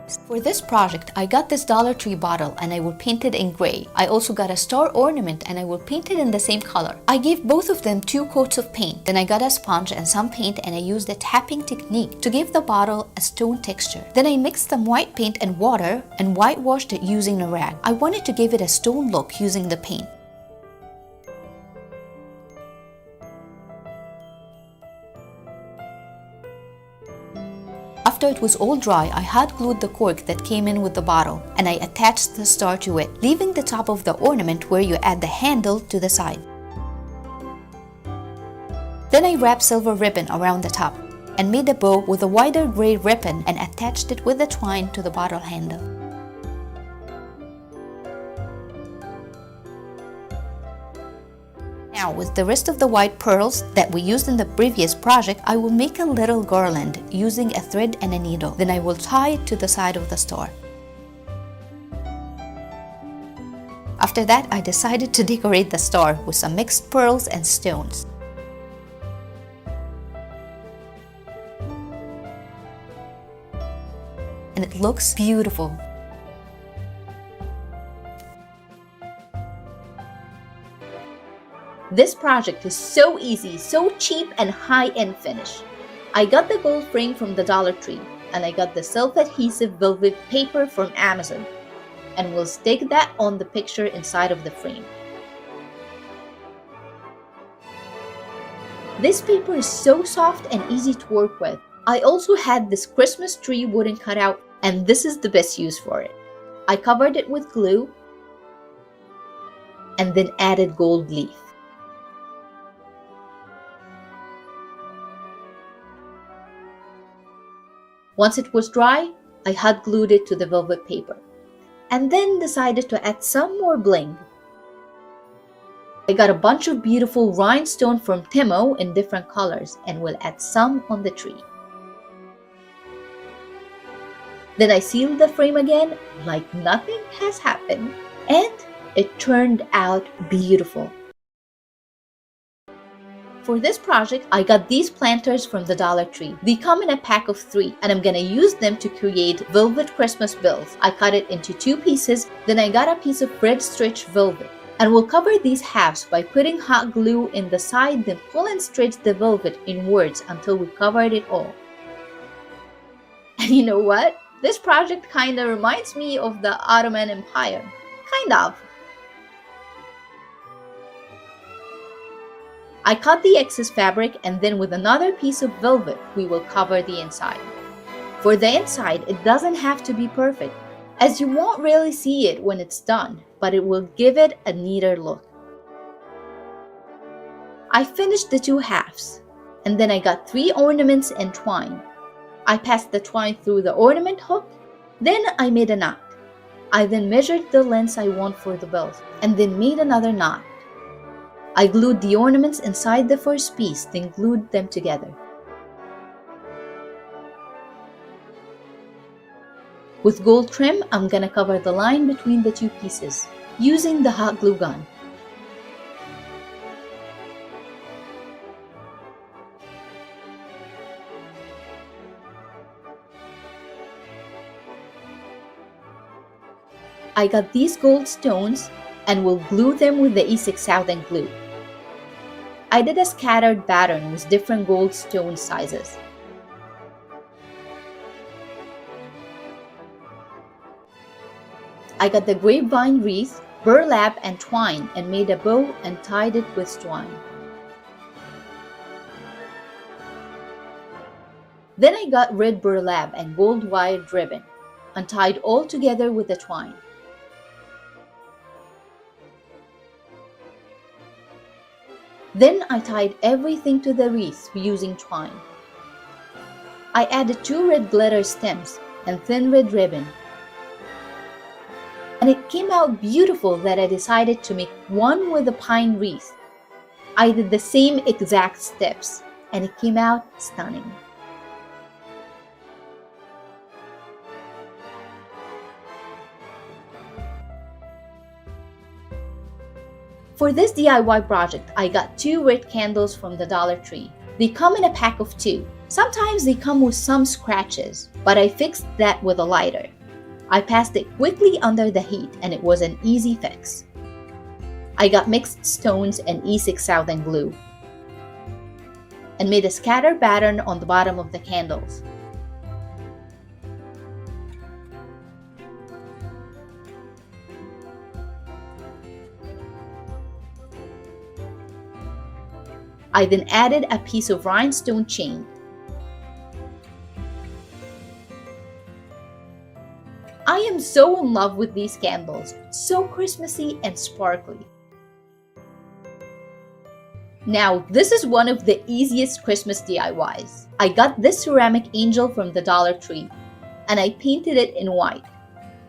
steps. For this project, I got this Dollar Tree bottle and I will paint it in gray. I also got a star ornament and I will paint it in the same color. I gave both of them 2 coats of paint. Then I got a sponge and some paint and I used a tapping technique to give the bottle a stone texture. Then I mixed some white paint and water and whitewashed it using a rag. I wanted to give it a stone look using the paint. After it was all dry, I hot glued the cork that came in with the bottle and I attached the star to it, leaving the top of the ornament where you add the handle to the side. Then I wrapped silver ribbon around the top and made a bow with a wider gray ribbon and attached it with the twine to the bottle handle. Now, with the rest of the white pearls that we used in the previous project, I will make a little garland using a thread and a needle. Then I will tie it to the side of the star. After that, I decided to decorate the star with some mixed pearls and stones. And it looks beautiful. This project is so easy, so cheap and high-end finish. I got the gold frame from the Dollar Tree and I got the self-adhesive velvet paper from Amazon and we'll stick that on the picture inside of the frame. This paper is so soft and easy to work with. I also had this Christmas tree wooden cutout and this is the best use for it. I covered it with glue and then added gold leaf. Once it was dry, I hot glued it to the velvet paper and then decided to add some more bling. I got a bunch of beautiful rhinestone from Timo in different colors and will add some on the tree. Then I sealed the frame again like nothing has happened and it turned out beautiful. For this project, I got these planters from the Dollar Tree. They come in a pack of 3 and I'm gonna use them to create velvet Christmas bells. I cut it into 2 pieces, then I got a piece of red stretch velvet. And we'll cover these halves by putting hot glue in the side, then pull and stretch the velvet inwards until we covered it all. And you know what? This project kinda reminds me of the Ottoman Empire. Kind of. I cut the excess fabric and then with another piece of velvet, we will cover the inside. For the inside, it doesn't have to be perfect, as you won't really see it when it's done, but it will give it a neater look. I finished the 2 halves, and then I got 3 ornaments and twine. I passed the twine through the ornament hook, then I made a knot. I then measured the length I want for the bells, and then made another knot. I glued the ornaments inside the first piece, then glued them together. With gold trim, I'm gonna cover the line between the 2 pieces, using the hot glue gun. I got these gold stones and will glue them with the E6000 glue. I did a scattered pattern with different gold stone sizes. I got the grapevine wreath, burlap and twine and made a bow and tied it with twine. Then I got red burlap and gold wired ribbon and tied all together with the twine. Then I tied everything to the wreath using twine. I added 2 red glitter stems and thin red ribbon. And it came out beautiful that I decided to make one with a pine wreath. I did the same exact steps and it came out stunning. For this DIY project, I got 2 red candles from the Dollar Tree. They come in a pack of 2. Sometimes they come with some scratches, but I fixed that with a lighter. I passed it quickly under the heat and it was an easy fix. I got mixed stones and E6000 glue and made a scatter pattern on the bottom of the candles. I then added a piece of rhinestone chain. I am so in love with these candles, so Christmassy and sparkly. Now, this is one of the easiest Christmas DIYs. I got this ceramic angel from the Dollar Tree, and I painted it in white.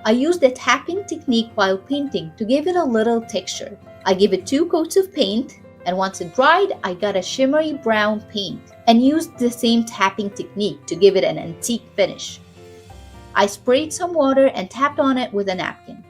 I used a tapping technique while painting to give it a little texture. I gave it 2 coats of paint, and once it dried, I got a shimmery brown paint and used the same tapping technique to give it an antique finish. I sprayed some water and tapped on it with a napkin.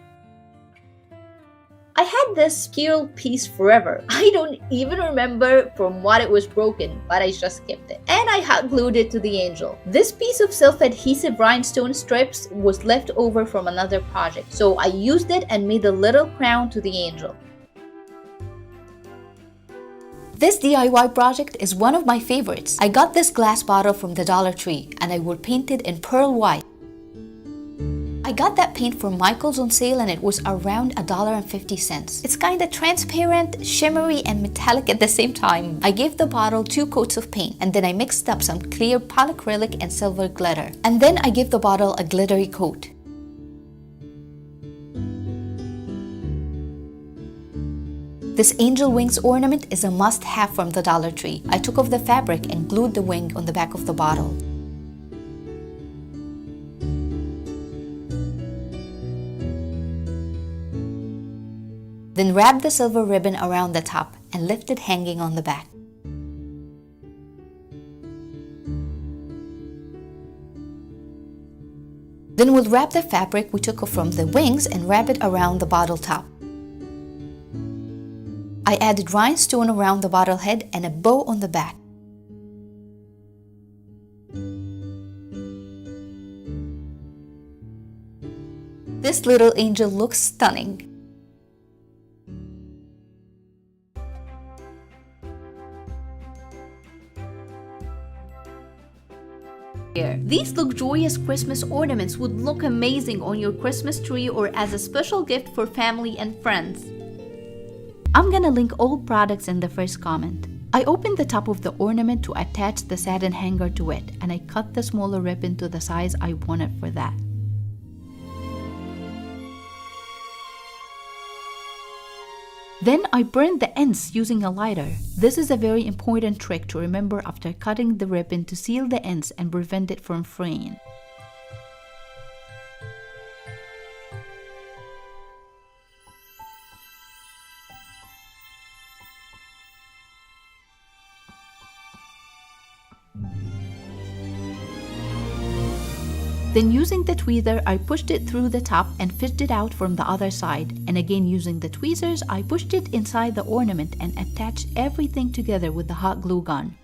I had this scale piece forever. I don't even remember from what it was broken, but I just kept it. And I hot glued it to the angel. This piece of self-adhesive rhinestone strips was left over from another project, so I used it and made a little crown to the angel. This DIY project is one of my favorites. I got this glass bottle from the Dollar Tree and I would paint it in pearl white. I got that paint from Michael's on sale and it was around $1.50. It's kinda transparent, shimmery, and metallic at the same time. I gave the bottle 2 coats of paint and then I mixed up some clear polyacrylic and silver glitter. And then I gave the bottle a glittery coat. This angel wings ornament is a must-have from the Dollar Tree. I took off the fabric and glued the wing on the back of the bottle. Then wrap the silver ribbon around the top and lift it hanging on the back. Then we'll wrap the fabric we took off from the wings and wrap it around the bottle top. I added rhinestone around the bottle head and a bow on the back. This little angel looks stunning. These luxurious Christmas ornaments would look amazing on your Christmas tree or as a special gift for family and friends. I'm gonna link all products in the first comment. I opened the top of the ornament to attach the satin hanger to it, and I cut the smaller ribbon to the size I wanted for that. Then I burned the ends using a lighter. This is a very important trick to remember after cutting the ribbon to seal the ends and prevent it from fraying. Then using the tweezer, I pushed it through the top and fished it out from the other side. And again using the tweezers, I pushed it inside the ornament and attached everything together with the hot glue gun.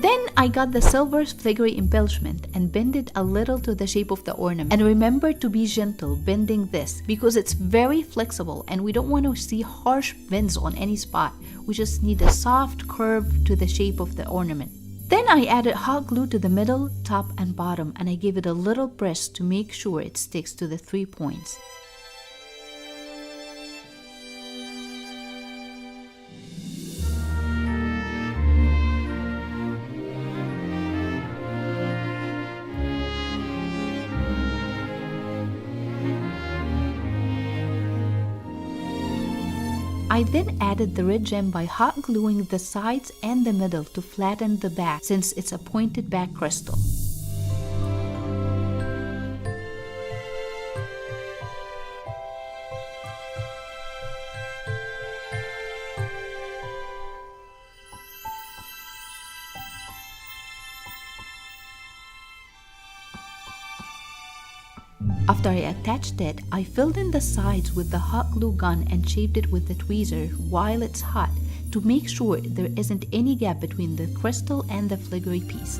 Then I got the silver filigree embellishment and bend it a little to the shape of the ornament. And remember to be gentle bending this because it's very flexible and we don't want to see harsh bends on any spot. We just need a soft curve to the shape of the ornament. Then I added hot glue to the middle, top, and bottom, and I gave it a little press to make sure it sticks to the 3 points. I then added the red gem by hot gluing the sides and the middle to flatten the back since it's a pointed back crystal. After I attached it, I filled in the sides with the hot glue gun and shaped it with the tweezer while it's hot to make sure there isn't any gap between the crystal and the filigree piece.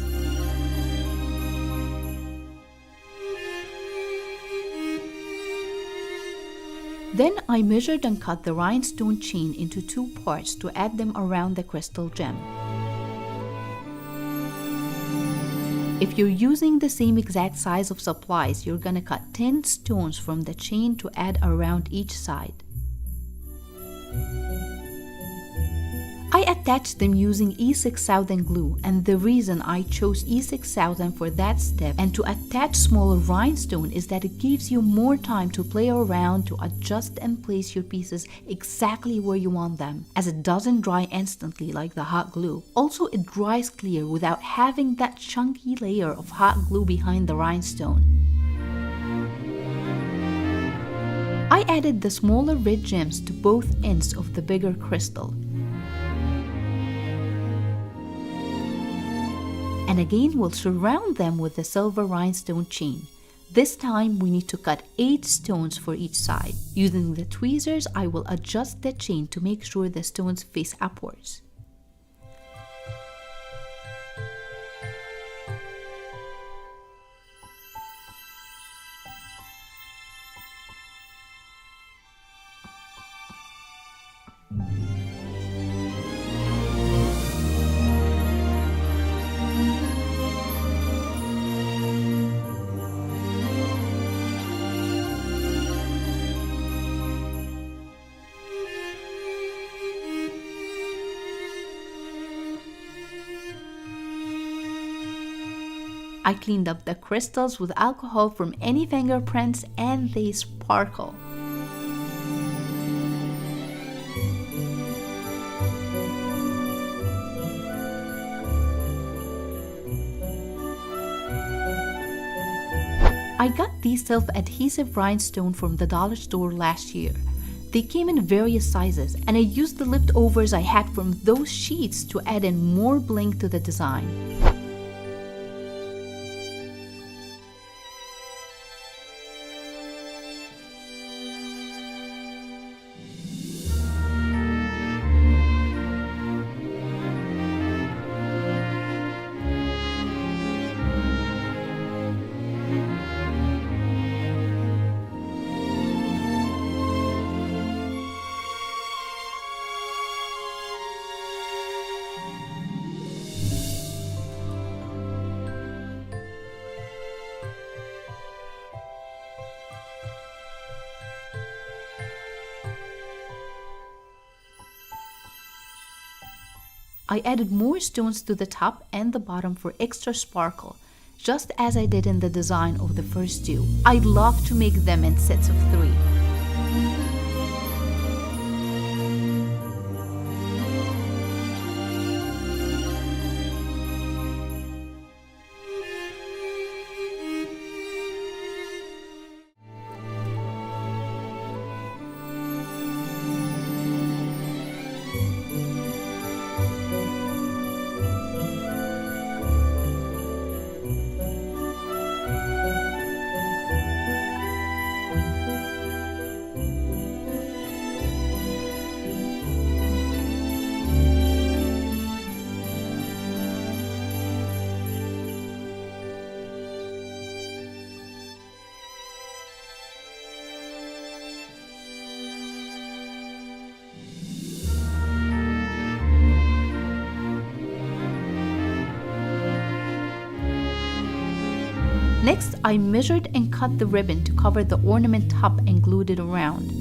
Then I measured and cut the rhinestone chain into 2 parts to add them around the crystal gem. If you're using the same exact size of supplies, you're gonna cut 10 stones from the chain to add around each side. I attached them using E6000 glue, and the reason I chose E6000 for that step and to attach smaller rhinestone is that it gives you more time to play around to adjust and place your pieces exactly where you want them, as it doesn't dry instantly like the hot glue. Also, it dries clear without having that chunky layer of hot glue behind the rhinestone. I added the smaller red gems to both ends of the bigger crystal. And again, we'll surround them with the silver rhinestone chain. This time, we need to cut 8 stones for each side. Using the tweezers, I will adjust the chain to make sure the stones face upwards. I cleaned up the crystals with alcohol from any fingerprints and they sparkle. I got these self-adhesive rhinestone from the dollar store last year. They came in various sizes, and I used the leftovers I had from those sheets to add in more bling to the design. I added more stones to the top and the bottom for extra sparkle, just as I did in the design of the first two. I love to make them in sets of 3. Next, I measured and cut the ribbon to cover the ornament top and glued it around.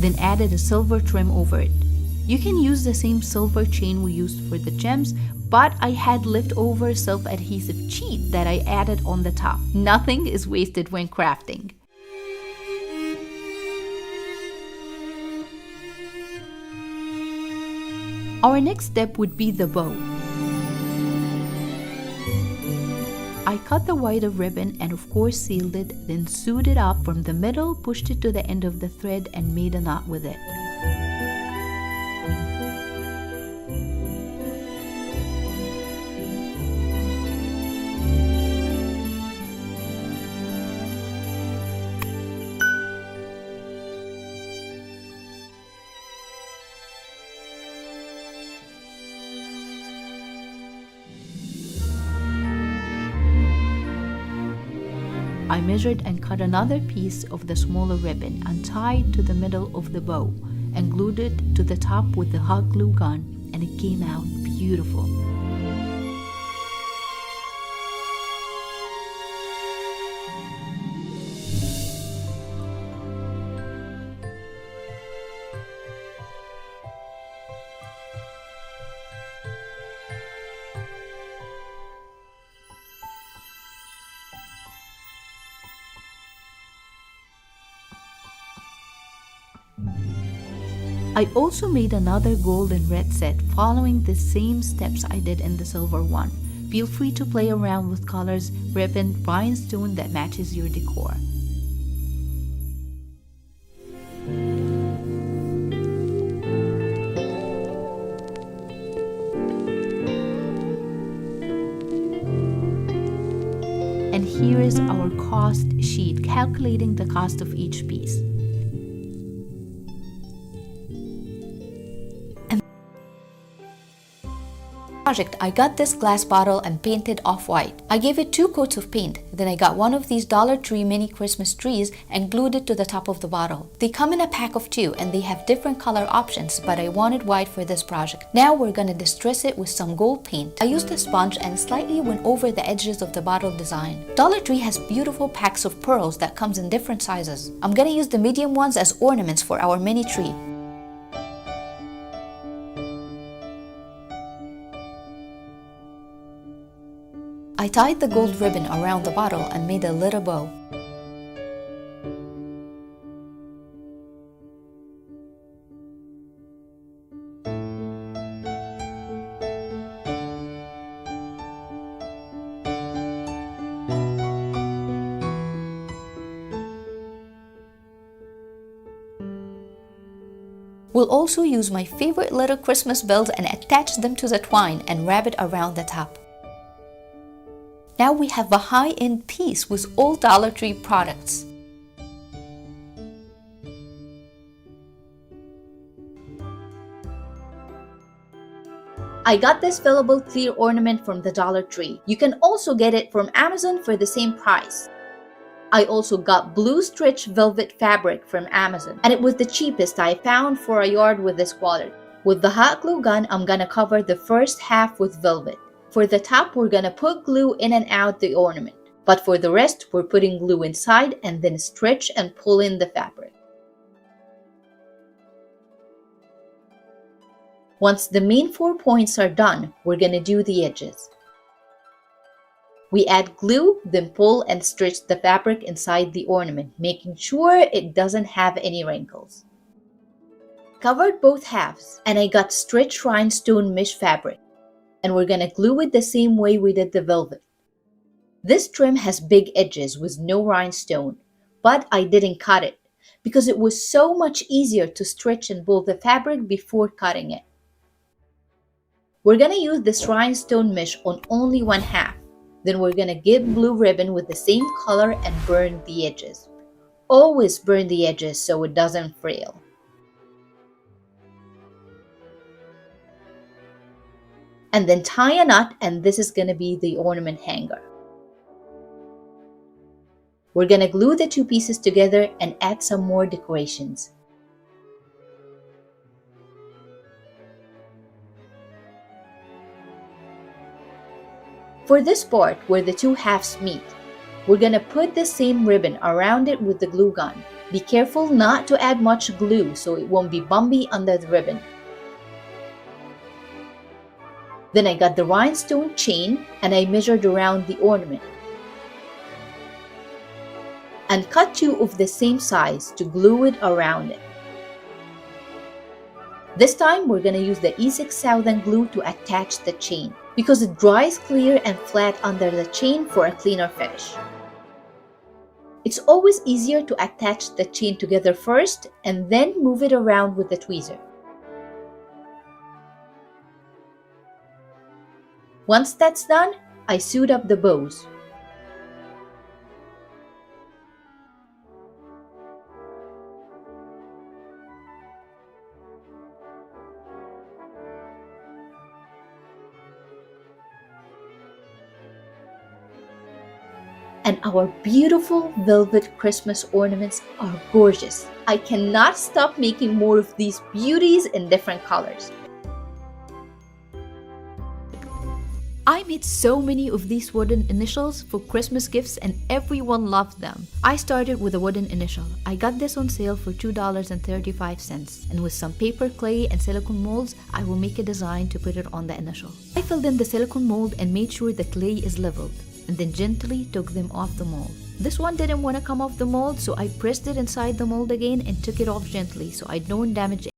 Then added a silver trim over it. You can use the same silver chain we used for the gems, but I had leftover self-adhesive cheat that I added on the top. Nothing is wasted when crafting. Our next step would be the bow. I cut the white of ribbon and of course sealed it, then sewed it up from the middle, pushed it to the end of the thread and made a knot with it. I measured and cut another piece of the smaller ribbon and tied to the middle of the bow and glued it to the top with the hot glue gun, and it came out beautiful. I also made another gold and red set following the same steps I did in the silver one. Feel free to play around with colors, ribbon, rhinestone that matches your decor. And here is our cost sheet calculating the cost of each piece. I got this glass bottle and painted off-white. I gave it 2 coats of paint. Then I got one of these Dollar Tree mini Christmas trees and glued it to the top of the bottle. They come in a pack of 2 and they have different color options, but I wanted white for this project. Now we're gonna distress it with some gold paint. I used a sponge and slightly went over the edges of the bottle design. Dollar Tree has beautiful packs of pearls that comes in different sizes. I'm gonna use the medium ones as ornaments for our mini tree. I tied the gold ribbon around the bottle and made a little bow. We'll also use my favorite little Christmas bells and attach them to the twine and wrap it around the top. Now we have a high-end piece with all Dollar Tree products. I got this fillable clear ornament from the Dollar Tree. You can also get it from Amazon for the same price. I also got blue stretch velvet fabric from Amazon, and it was the cheapest I found for a yard with this quality. With the hot glue gun, I'm gonna cover the first half with velvet. For the top, we're gonna put glue in and out the ornament. But for the rest, we're putting glue inside and then stretch and pull in the fabric. Once the main 4 points are done, we're gonna do the edges. We add glue, then pull and stretch the fabric inside the ornament, making sure it doesn't have any wrinkles. Covered both halves, and I got stretch rhinestone mesh fabric. And we're gonna glue it the same way we did the velvet. This trim has big edges with no rhinestone, but I didn't cut it because it was so much easier to stretch and pull the fabric before cutting it. We're gonna use this rhinestone mesh on only one half. Then we're gonna get blue ribbon with the same color and burn the edges. Always burn the edges so it doesn't frail. And then tie a knot, and this is gonna be the ornament hanger. We're gonna glue the 2 pieces together and add some more decorations. For this part where the 2 halves meet, we're gonna put the same ribbon around it with the glue gun. Be careful not to add much glue so it won't be bumpy under the ribbon. Then I got the rhinestone chain and I measured around the ornament and cut 2 of the same size to glue it around it. This time, we're going to use the E6000 glue to attach the chain because it dries clear and flat under the chain for a cleaner finish. It's always easier to attach the chain together first and then move it around with the tweezer. Once that's done, I sewed up the bows. And our beautiful velvet Christmas ornaments are gorgeous. I cannot stop making more of these beauties in different colors. I made so many of these wooden initials for Christmas gifts and everyone loved them. I started with a wooden initial. I got this on sale for $2.35, and with some paper, clay, and silicone molds, I will make a design to put it on the initial. I filled in the silicone mold and made sure the clay is leveled, and then gently took them off the mold. This one didn't want to come off the mold, so I pressed it inside the mold again and took it off gently so I don't damage it.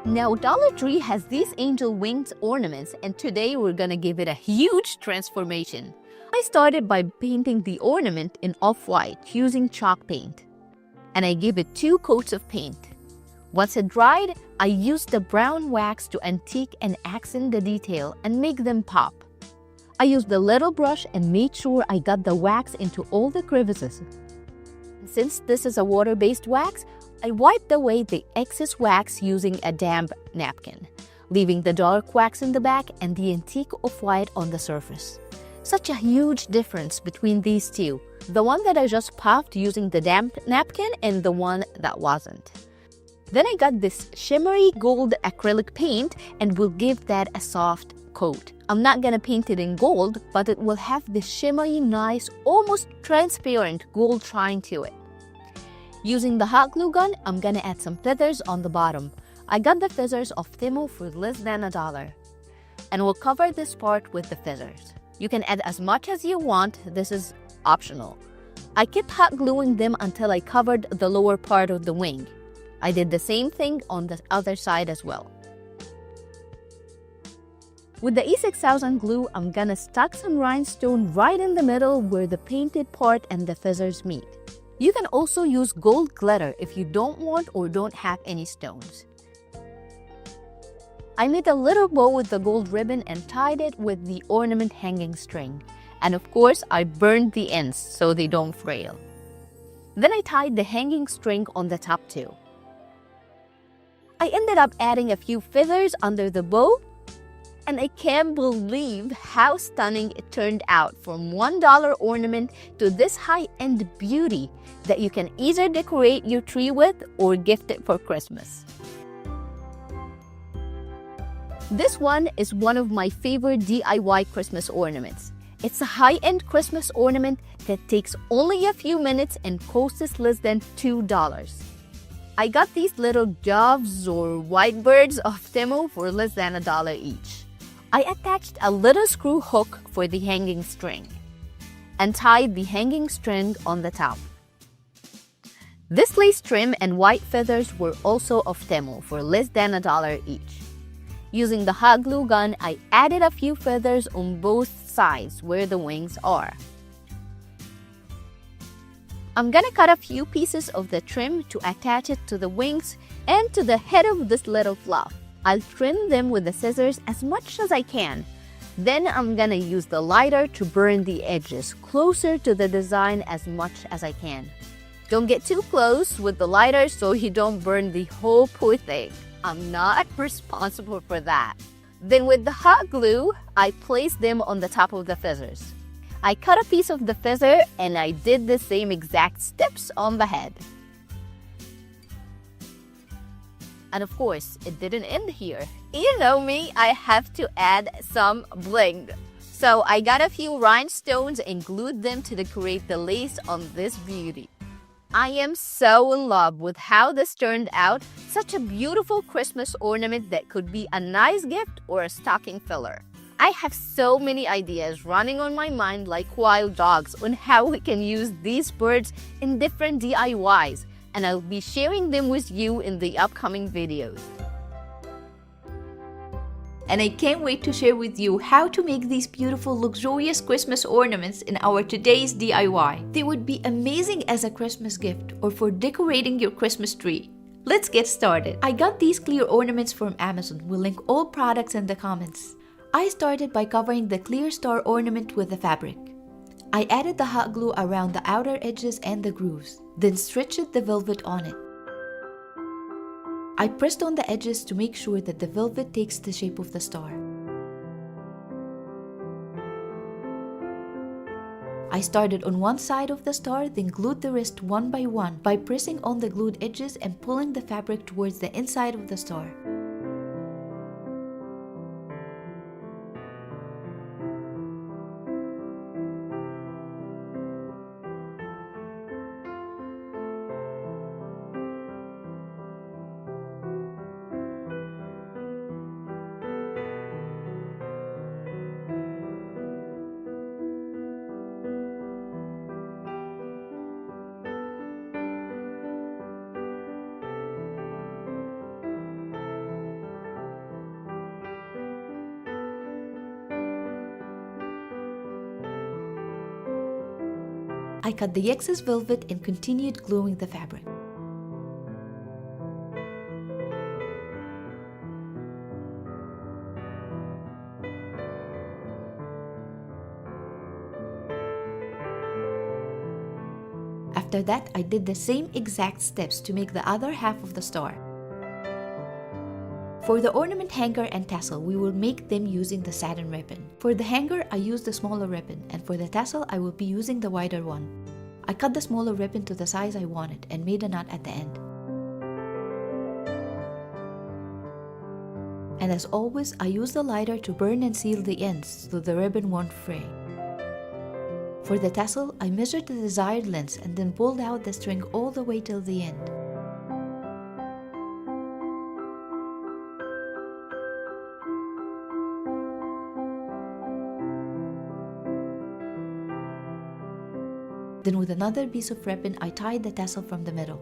Now, Dollar Tree has these angel wings ornaments, and today we're gonna give it a huge transformation. I started by painting the ornament in off-white using chalk paint, and I gave it 2 coats of paint. Once it dried, I used the brown wax to antique and accent the detail and make them pop. I used the little brush and made sure I got the wax into all the crevices. Since this is a water-based wax, I wiped away the excess wax using a damp napkin, leaving the dark wax in the back and the antique off-white on the surface. Such a huge difference between these two, the one that I just puffed using the damp napkin and the one that wasn't. Then I got this shimmery gold acrylic paint and will give that a soft coat. I'm not gonna paint it in gold, but it will have this shimmery, nice, almost transparent gold shine to it. Using the hot glue gun, I'm gonna add some feathers on the bottom. I got the feathers of Temu for less than $1. And we'll cover this part with the feathers. You can add as much as you want, this is optional. I kept hot gluing them until I covered the lower part of the wing. I did the same thing on the other side as well. With the E6000 glue, I'm gonna stuck some rhinestone right in the middle where the painted part and the feathers meet. You can also use gold glitter if you don't want or don't have any stones. I made a little bow with the gold ribbon and tied it with the ornament hanging string. And of course, I burned the ends so they don't frail. Then I tied the hanging string on the top too. I ended up adding a few feathers under the bow, and I can't believe how stunning it turned out from $1 ornament to this high-end beauty that you can either decorate your tree with or gift it for Christmas. This one is one of my favorite DIY Christmas ornaments. It's a high-end Christmas ornament that takes only a few minutes and costs less than $2. I got these little doves or white birds off Temu for less than $1 each. I attached a little screw hook for the hanging string and tied the hanging string on the top. This lace trim and white feathers were also off Temu for less than $1 each. Using the hot glue gun, I added a few feathers on both sides where the wings are. I'm gonna cut a few pieces of the trim to attach it to the wings and to the head of this little fluff. I'll trim them with the scissors as much as I can. Then I'm gonna use the lighter to burn the edges closer to the design as much as I can. Don't get too close with the lighter so you don't burn the whole poor thing. I'm not responsible for that. Then with the hot glue, I placed them on the top of the feathers. I cut a piece of the feather and I did the same exact steps on the head. And of course, it didn't end here. You know me, I have to add some bling. So I got a few rhinestones and glued them to decorate the lace on this beauty. I am so in love with how this turned out. Such a beautiful Christmas ornament that could be a nice gift or a stocking filler. I have so many ideas running on my mind like wild dogs on how we can use these birds in different DIYs, and I'll be sharing them with you in the upcoming videos. And I can't wait to share with you how to make these beautiful luxurious Christmas ornaments in our today's DIY. They would be amazing as a Christmas gift or for decorating your Christmas tree. Let's get started. I got these clear ornaments from Amazon. We'll link all products in the comments. I started by covering the clear star ornament with the fabric. I added the hot glue around the outer edges and the grooves, then stretched the velvet on it. I pressed on the edges to make sure that the velvet takes the shape of the star. I started on one side of the star, then glued the rest one by pressing on the glued edges and pulling the fabric towards the inside of the star. I cut the excess velvet and continued gluing the fabric. After that, I did the same exact steps to make the other half of the star. For the ornament hanger and tassel, we will make them using the satin ribbon. For the hanger, I used the smaller ribbon, and for the tassel, I will be using the wider one. I cut the smaller ribbon to the size I wanted and made a knot at the end. And as always, I use the lighter to burn and seal the ends so the ribbon won't fray. For the tassel, I measured the desired length and then pulled out the string all the way till the end. Then with another piece of ribbon, I tied the tassel from the middle.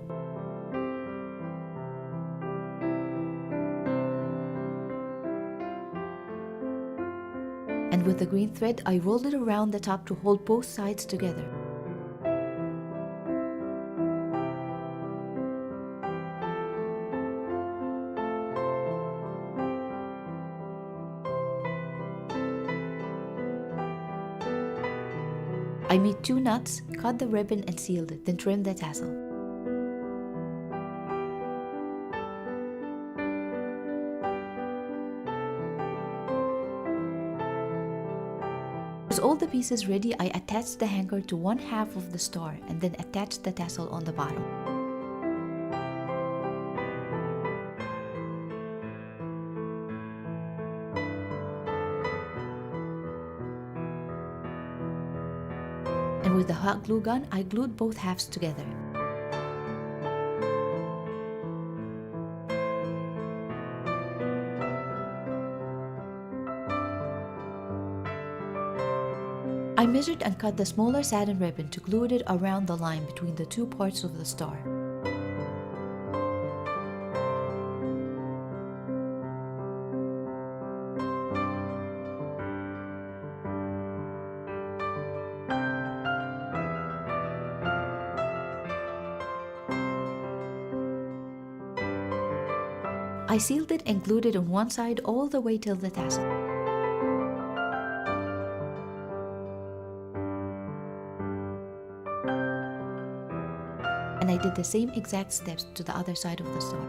And with the green thread, I rolled it around the top to hold both sides together. I made 2 knots, cut the ribbon and sealed it, then trimmed the tassel. With all the pieces ready, I attached the hanger to one half of the star and then attached the tassel on the bottom. And with the hot glue gun, I glued both halves together. I measured and cut the smaller satin ribbon to glue it around the line between the two parts of the star. I sealed it and glued it on one side all the way till the tassel. And I did the same exact steps to the other side of the star.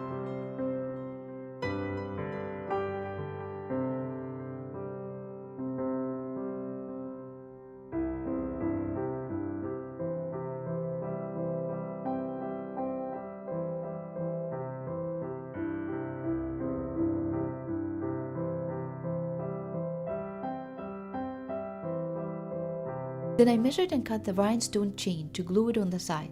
Then I measured and cut the rhinestone chain to glue it on the side.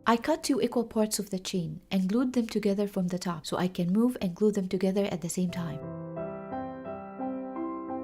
I cut 2 equal parts of the chain and glued them together from the top so I can move and glue them together at the same time.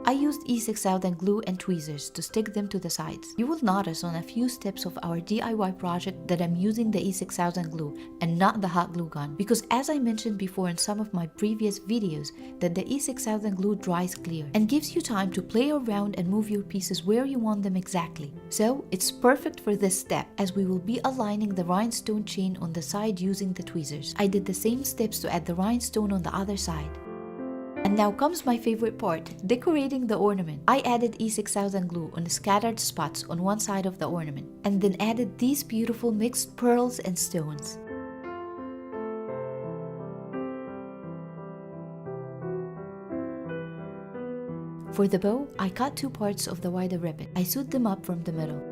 I used E6000 glue and tweezers to stick them to the sides. You will notice on a few steps of our DIY project that I'm using the E6000 glue and not the hot glue gun, because as I mentioned before in some of my previous videos, that the E6000 glue dries clear and gives you time to play around and move your pieces where you want them exactly. So it's perfect for this step, as we will be aligning the rhinestone chain on the side using the tweezers. I did the same steps to add the rhinestone on the other side. And now comes my favorite part, decorating the ornament. I added E6000 glue on the scattered spots on one side of the ornament, and then added these beautiful mixed pearls and stones. For the bow, I cut 2 parts of the wider ribbon. I sewed them up from the middle.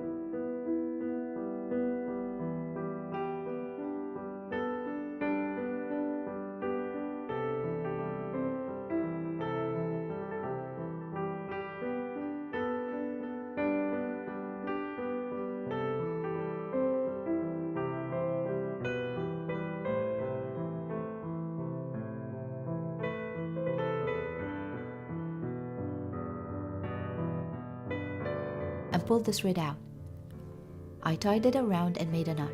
And pulled the thread out. I tied it around and made a knot,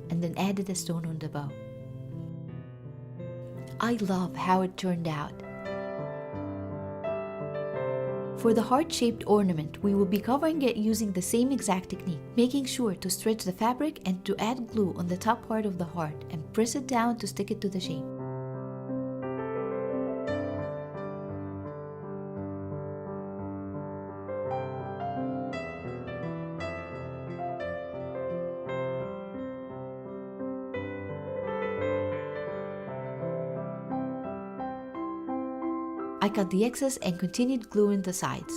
and then added a stone on the bow. I love how it turned out. For the heart-shaped ornament, we will be covering it using the same exact technique, making sure to stretch the fabric and to add glue on the top part of the heart and press it down to stick it to the shape. I cut the excess and continued gluing the sides.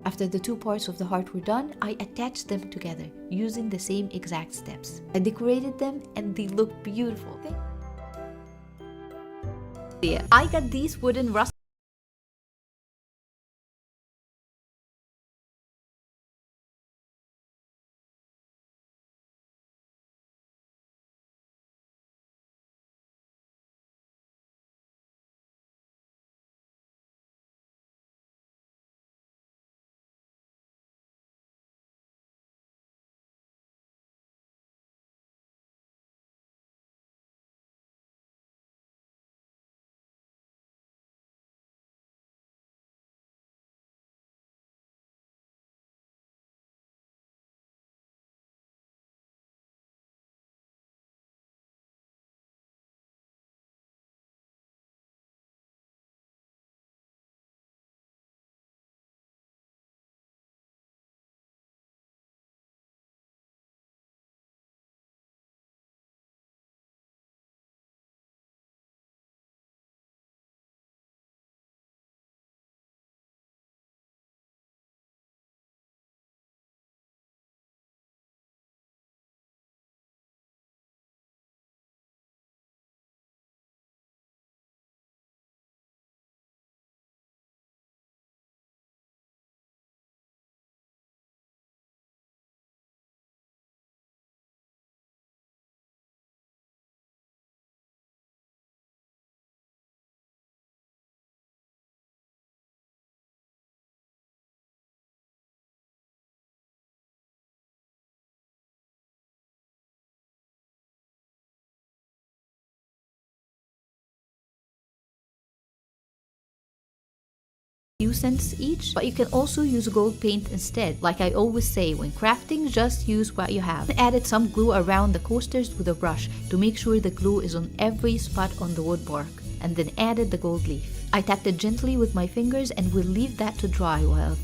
After the 2 parts of the heart were done, I attached them together using the same exact steps. I decorated them and they look beautiful. I got these wooden rust few cents each, but you can also use gold paint instead. Like I always say, when crafting, just use what you have. I added some glue around the coasters with a brush to make sure the glue is on every spot on the woodwork, and then added the gold leaf. I tapped it gently with my fingers and will leave that to dry while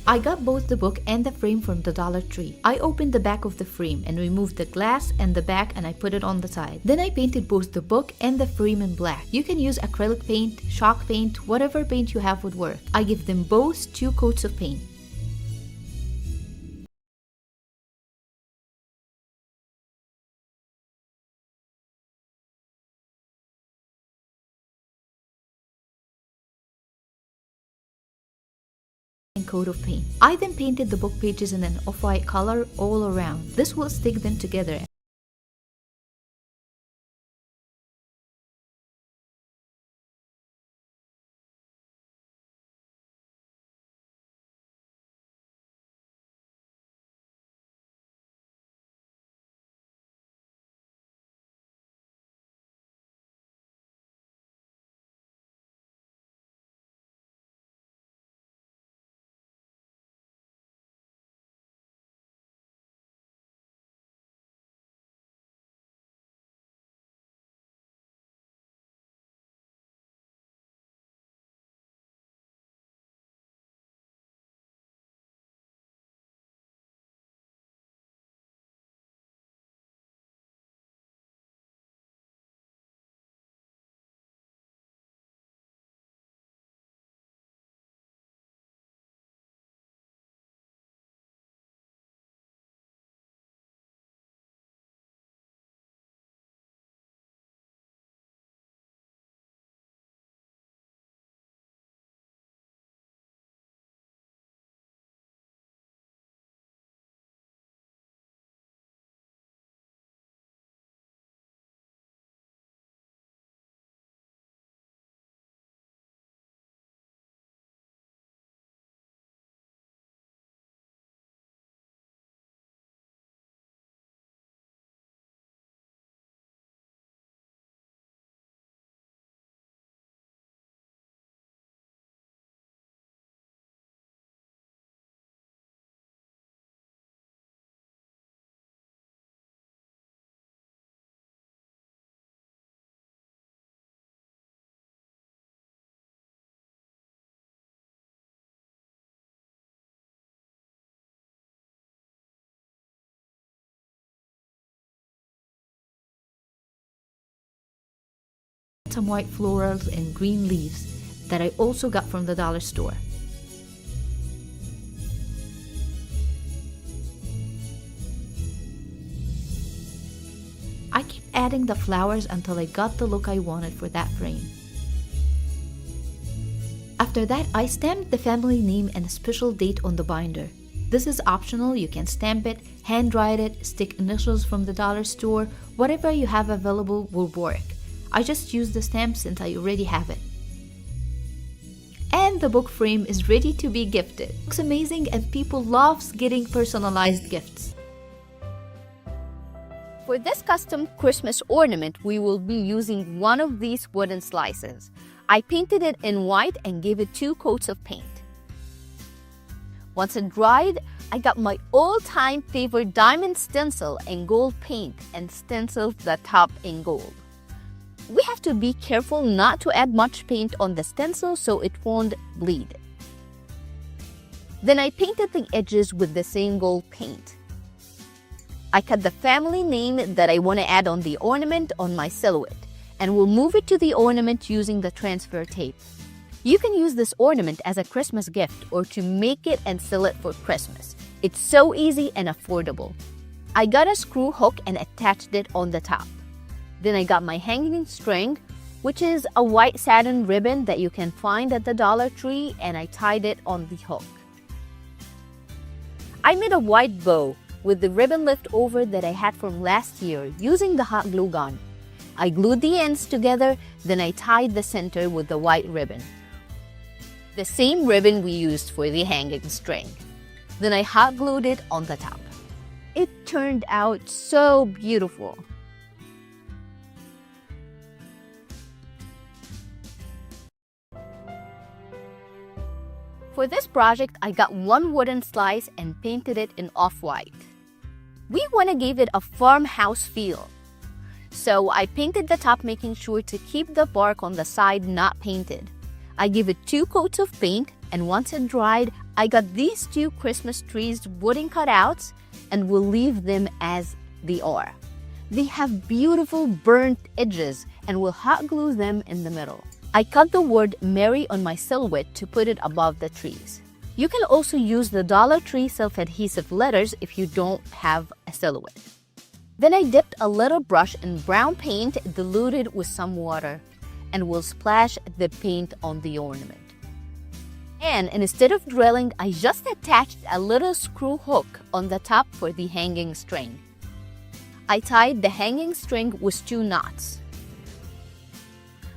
I got both the book and the frame from the Dollar Tree. I opened the back of the frame and removed the glass and the back, and I put it on the side. Then I painted both the book and the frame in black. You can use acrylic paint, chalk paint, whatever paint you have would work. I give them both 2 coats of paint. Coat of paint. I then painted the book pages in an off-white color all around. This will stick them together. Some white florals and green leaves that I also got from the dollar store. I kept adding the flowers until I got the look I wanted for that frame. After that, I stamped the family name and a special date on the binder. This is optional. You can stamp it, hand write it, stick initials from the dollar store, whatever you have available will work. I just used the stamp since I already have it. And the book frame is ready to be gifted. It looks amazing and people love getting personalized gifts. For this custom Christmas ornament, we will be using one of these wooden slices. I painted it in white and gave it 2 coats of paint. Once it dried, I got my all-time favorite diamond stencil in gold paint and stenciled the top in gold. We have to be careful not to add much paint on the stencil so it won't bleed. Then I painted the edges with the same gold paint. I cut the family name that I want to add on the ornament on my silhouette and will move it to the ornament using the transfer tape. You can use this ornament as a Christmas gift or to make it and sell it for Christmas. It's so easy and affordable. I got a screw hook and attached it on the top. Then I got my hanging string, which is a white satin ribbon that you can find at the Dollar Tree, and I tied it on the hook. I made a white bow with the ribbon left over that I had from last year using the hot glue gun. I glued the ends together, then I tied the center with the white ribbon, the same ribbon we used for the hanging string. Then I hot glued it on the top. It turned out so beautiful. For this project, I got one wooden slice and painted it in off-white. We want to give it a farmhouse feel. So I painted the top, making sure to keep the bark on the side not painted. I gave it 2 coats of paint, and once it dried, I got these 2 Christmas trees wooden cutouts and will leave them as they are. They have beautiful burnt edges and will hot glue them in the middle. I cut the word Merry on my silhouette to put it above the trees. You can also use the Dollar Tree self-adhesive letters if you don't have a silhouette. Then I dipped a little brush in brown paint diluted with some water and will splash the paint on the ornament. And instead of drilling, I just attached a little screw hook on the top for the hanging string. I tied the hanging string with 2 knots.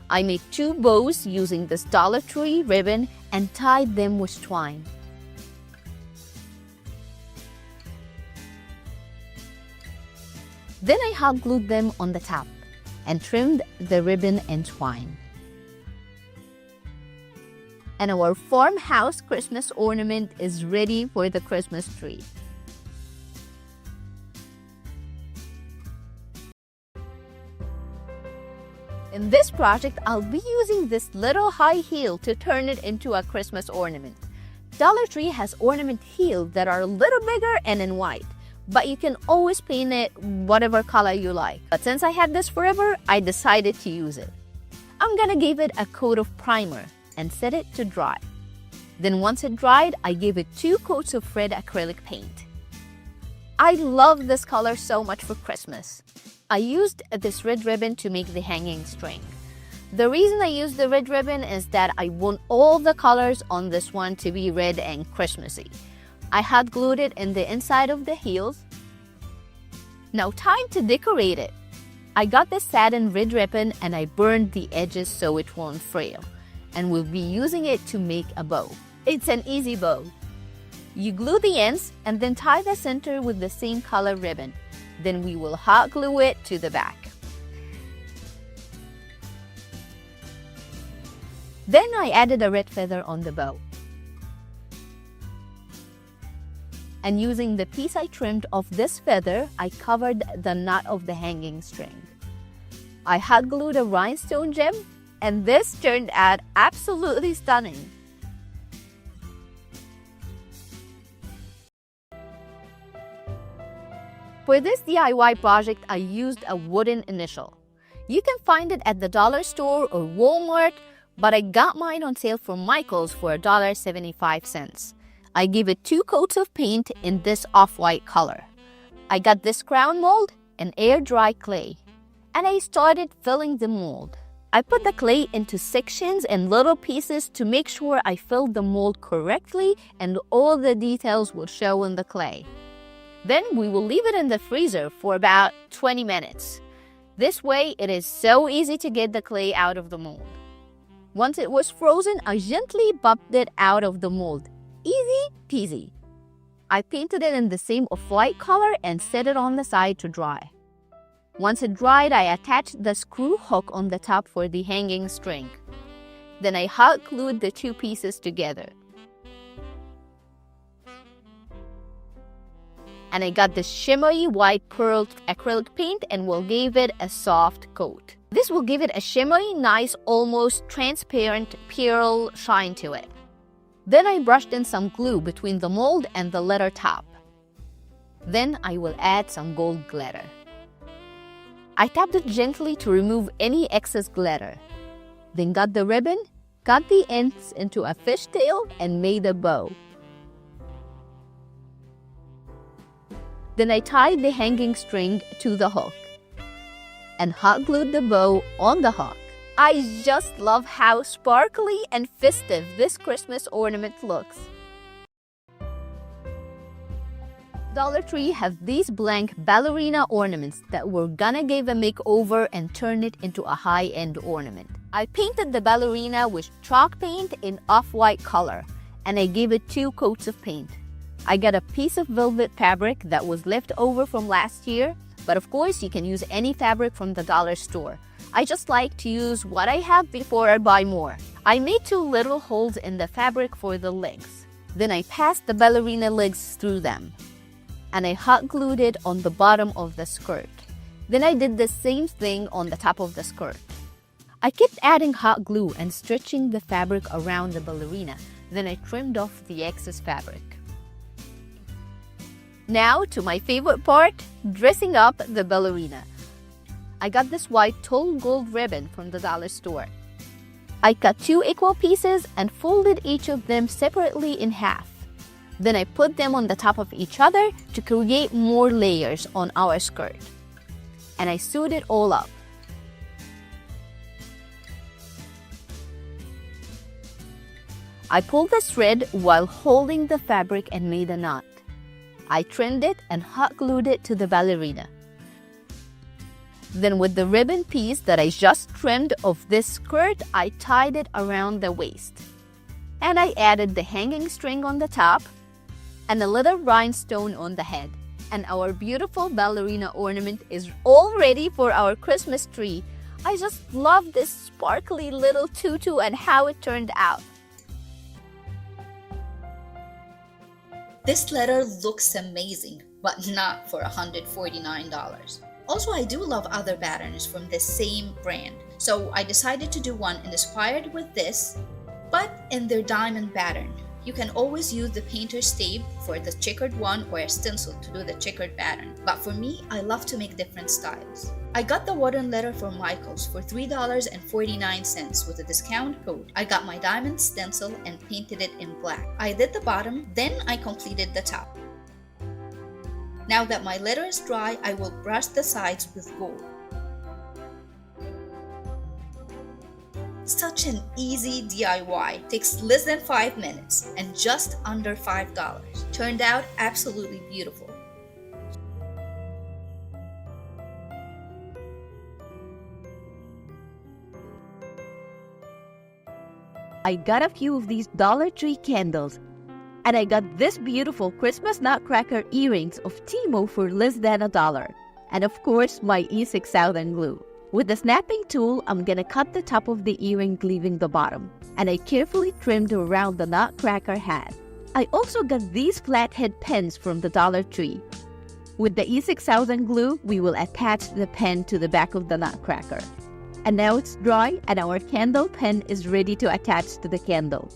I made 2 bows using this Dollar Tree ribbon and tied them with twine. Then I hot glued them on the top and trimmed the ribbon and twine. And our farmhouse Christmas ornament is ready for the Christmas tree. In this project, I'll be using this little high heel to turn it into a Christmas ornament. Dollar Tree has ornament heels that are a little bigger and in white, but you can always paint it whatever color you like. But since I had this forever, I decided to use it. I'm gonna give it a coat of primer and set it to dry. Then once it dried, I gave it 2 coats of red acrylic paint. I love this color so much for Christmas. I used this red ribbon to make the hanging string. The reason I used the red ribbon is that I want all the colors on this one to be red and Christmassy. I hot glued it in the inside of the heels. Now time to decorate it. I got this satin red ribbon and I burned the edges so it won't frail, and we'll be using it to make a bow. It's an easy bow. You glue the ends and then tie the center with the same color ribbon. Then we will hot glue it to the back. Then I added a red feather on the bow. And using the piece I trimmed off this feather, I covered the knot of the hanging string. I hot glued a rhinestone gem, and this turned out absolutely stunning. For this DIY project, I used a wooden initial. You can find it at the dollar store or Walmart, but I got mine on sale from Michael's for $1.75. I gave it 2 coats of paint in this off-white color. I got this crown mold and air-dry clay, and I started filling the mold. I put the clay into sections and little pieces to make sure I filled the mold correctly and all the details will show in the clay. Then we will leave it in the freezer for about 20 minutes. This way, it is so easy to get the clay out of the mold. Once it was frozen, I gently bumped it out of the mold. Easy peasy. I painted it in the same off-white color and set it on the side to dry. Once it dried, I attached the screw hook on the top for the hanging string. Then I hot glued the 2 pieces together. And I got this shimmery white pearl acrylic paint and will give it a soft coat. This will give it a shimmery, nice, almost transparent pearl shine to it. Then I brushed in some glue between the mold and the letter top. Then I will add some gold glitter. I tapped it gently to remove any excess glitter. Then got the ribbon, cut the ends into a fishtail, and made a bow. Then I tied the hanging string to the hook and hot glued the bow on the hook. I just love how sparkly and festive this Christmas ornament looks. Dollar Tree have these blank ballerina ornaments that we're gonna give a makeover and turn it into a high-end ornament. I painted the ballerina with chalk paint in off-white color, and I gave it 2 coats of paint. I got a piece of velvet fabric that was left over from last year, but of course you can use any fabric from the dollar store. I just like to use what I have before I buy more. I made 2 little holes in the fabric for the legs. Then I passed the ballerina legs through them, and I hot glued it on the bottom of the skirt. Then I did the same thing on the top of the skirt. I kept adding hot glue and stretching the fabric around the ballerina. Then I trimmed off the excess fabric. Now to my favorite part, dressing up the ballerina. I got this white tall gold ribbon from the dollar store. I cut 2 equal pieces and folded each of them separately in half. Then I put them on the top of each other to create more layers on our skirt. And I sewed it all up. I pulled the thread while holding the fabric and made a knot. I trimmed it and hot glued it to the ballerina. Then with the ribbon piece that I just trimmed of this skirt, I tied it around the waist. And I added the hanging string on the top and a little rhinestone on the head. And our beautiful ballerina ornament is all ready for our Christmas tree. I just love this sparkly little tutu and how it turned out. This letter looks amazing, but not for $149. Also, I do love other patterns from this same brand, so I decided to do one inspired with this, but in their diamond pattern. You can always use the painter's tape for the checkered one or a stencil to do the checkered pattern, but for me, I love to make different styles. I got the wooden letter from Michaels for $3.49 with a discount code. I got my diamond stencil and painted it in black. I did the bottom, then I completed the top. Now that my letter is dry, I will brush the sides with gold. Such an easy DIY, takes less than 5 minutes and just under $5. Turned out absolutely beautiful. I got a few of these Dollar Tree candles, and I got this beautiful Christmas Nutcracker earrings of Timo for less than $1. And of course, my E6000 glue. With the snapping tool, I'm gonna cut the top of the earring, leaving the bottom. And I carefully trimmed around the Nutcracker hat. I also got these flathead pens from the Dollar Tree. With the E6000 glue, we will attach the pen to the back of the Nutcracker. And now it's dry and our candle pen is ready to attach to the candle.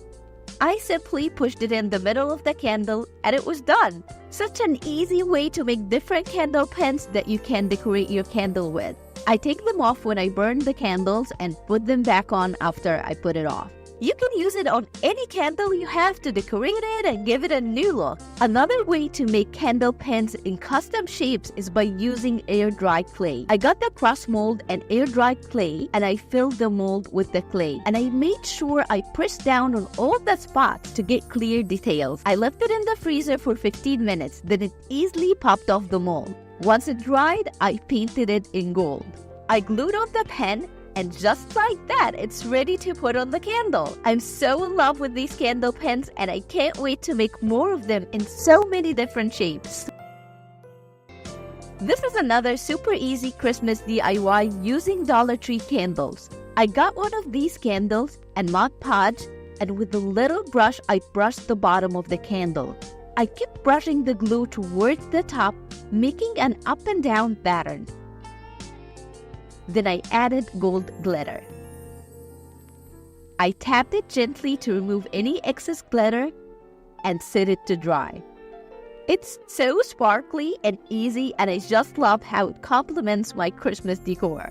I simply pushed it in the middle of the candle and it was done. Such an easy way to make different candle pens that you can decorate your candle with. I take them off when I burn the candles and put them back on after I put it off. You can use it on any candle you have to decorate it and give it a new look. Another way to make candle pens in custom shapes is by using air-dry clay. I got the cross mold and air-dry clay and I filled the mold with the clay. And I made sure I pressed down on all the spots to get clear details. I left it in the freezer for 15 minutes, then it easily popped off the mold. Once it dried, I painted it in gold. I glued on the pen, and just like that, it's ready to put on the candle. I'm so in love with these candle pens and I can't wait to make more of them in so many different shapes. This is another super easy Christmas DIY using Dollar Tree candles. I got one of these candles and Mod Podge, and with a little brush I brushed the bottom of the candle. I kept brushing the glue towards the top, making an up and down pattern. Then I added gold glitter. I tapped it gently to remove any excess glitter and set it to dry. It's so sparkly and easy, and I just love how it complements my Christmas decor.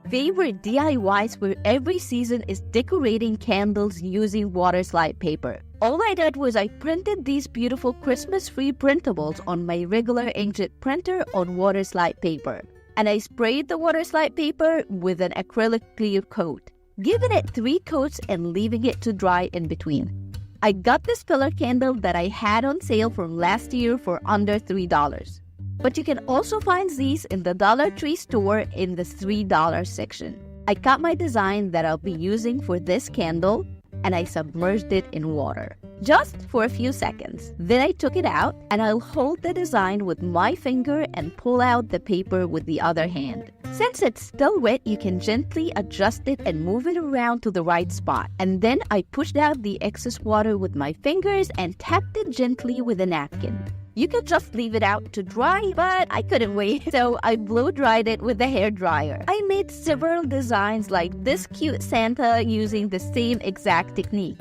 Favorite DIYs for every season is decorating candles using water slide paper. All I did was I printed these beautiful Christmas-free printables on my regular inkjet printer on water slide paper. And I sprayed the water slide paper with an acrylic clear coat, giving it 3 coats and leaving it to dry in between. I got this pillar candle that I had on sale from last year for under $3. But you can also find these in the Dollar Tree store in the $3 section. I cut my design that I'll be using for this candle and I submerged it in water, just for a few seconds. Then I took it out and I'll hold the design with my finger and pull out the paper with the other hand. Since it's still wet, you can gently adjust it and move it around to the right spot. And then I pushed out the excess water with my fingers and tapped it gently with a napkin. You could just leave it out to dry, but I couldn't wait, so I blow-dried it with a hairdryer. I made several designs like this cute Santa using the same exact technique.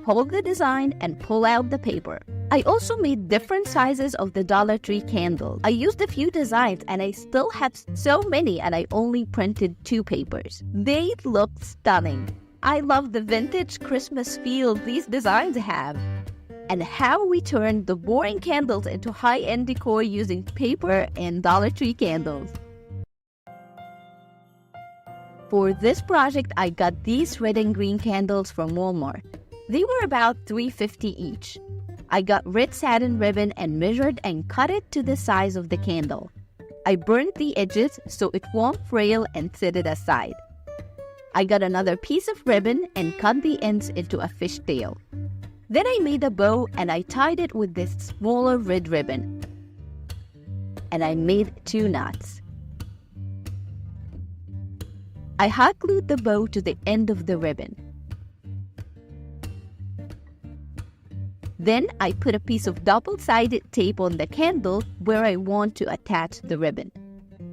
Hold the design and pull out the paper. I also made different sizes of the Dollar Tree candle. I used a few designs and I still have so many, and I only printed 2 papers. They look stunning. I love the vintage Christmas feel these designs have, and how we turned the boring candles into high-end decor using paper and Dollar Tree candles. For this project, I got these red and green candles from Walmart. They were about $3.50 each. I got red satin ribbon and measured and cut it to the size of the candle. I burned the edges so it won't frail and set it aside. I got another piece of ribbon and cut the ends into a fishtail. Then I made a bow and I tied it with this smaller red ribbon. And I made 2 knots. I hot glued the bow to the end of the ribbon. Then I put a piece of double-sided tape on the candle where I want to attach the ribbon.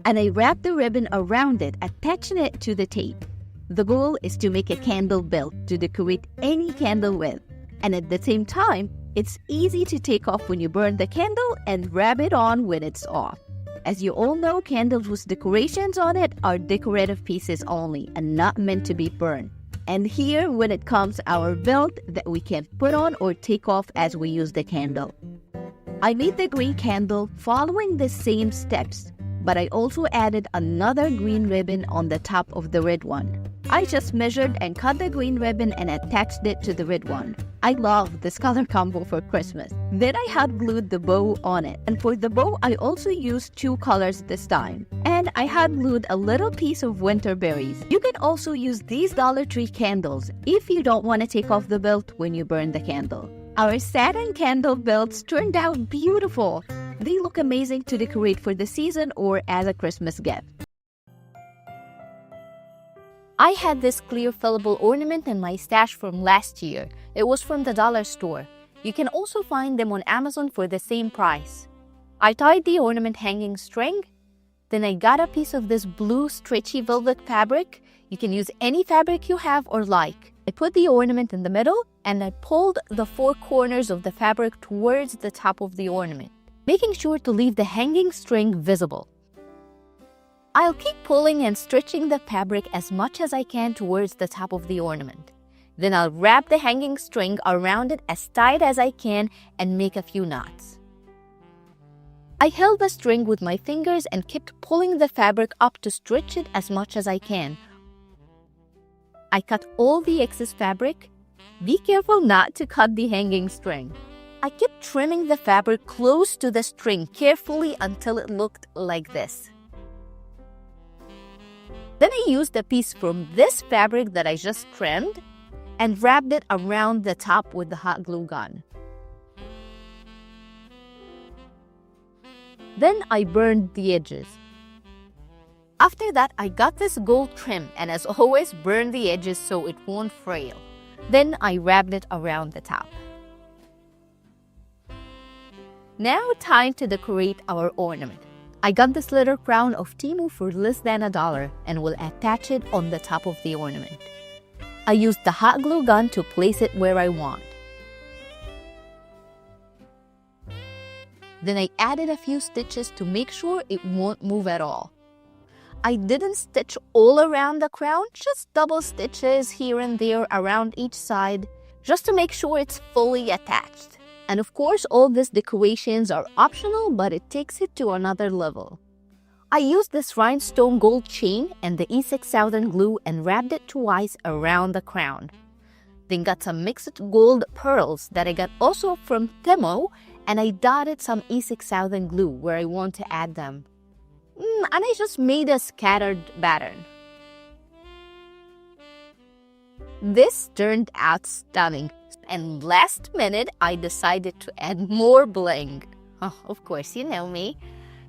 And I wrapped the ribbon around it, attaching it to the tape. The goal is to make a candle belt to decorate any candle with. And at the same time, it's easy to take off when you burn the candle and wrap it on when it's off. As you all know, candles with decorations on it are decorative pieces only and not meant to be burned. And here, when it comes our belt that we can put on or take off as we use the candle. I made the green candle following the same steps, but I also added another green ribbon on the top of the red one. I just measured and cut the green ribbon and attached it to the red one. I love this color combo for Christmas. Then I hot glued the bow on it. And for the bow, I also used 2 colors this time. And I hot glued a little piece of winter berries. You can also use these Dollar Tree candles if you don't want to take off the belt when you burn the candle. Our satin candle belts turned out beautiful. They look amazing to decorate for the season or as a Christmas gift. I had this clear fillable ornament in my stash from last year. It was from the dollar store. You can also find them on Amazon for the same price. I tied the ornament hanging string. Then I got a piece of this blue stretchy velvet fabric. You can use any fabric you have or like. I put the ornament in the middle and I pulled the 4 corners of the fabric towards the top of the ornament, making sure to leave the hanging string visible. I'll keep pulling and stretching the fabric as much as I can towards the top of the ornament. Then I'll wrap the hanging string around it as tight as I can and make a few knots. I held the string with my fingers and kept pulling the fabric up to stretch it as much as I can. I cut all the excess fabric. Be careful not to cut the hanging string. I kept trimming the fabric close to the string carefully until it looked like this. Then I used a piece from this fabric that I just trimmed and wrapped it around the top with the hot glue gun. Then I burned the edges. After that, I got this gold trim and as always, burned the edges so it won't frail. Then I wrapped it around the top. Now time to decorate our ornament. I got this little crown of Temu for less than $1 and will attach it on the top of the ornament. I used the hot glue gun to place it where I want. Then I added a few stitches to make sure it won't move at all. I didn't stitch all around the crown, just double stitches here and there around each side, just to make sure it's fully attached. And of course, all these decorations are optional, but it takes it to another level. I used this rhinestone gold chain and the E6000 glue and wrapped it twice around the crown. Then got some mixed gold pearls that I got also from Temu, and I dotted some E6000 glue where I want to add them. And I just made a scattered pattern. This turned out stunning. And last minute, I decided to add more bling. Oh, of course, you know me.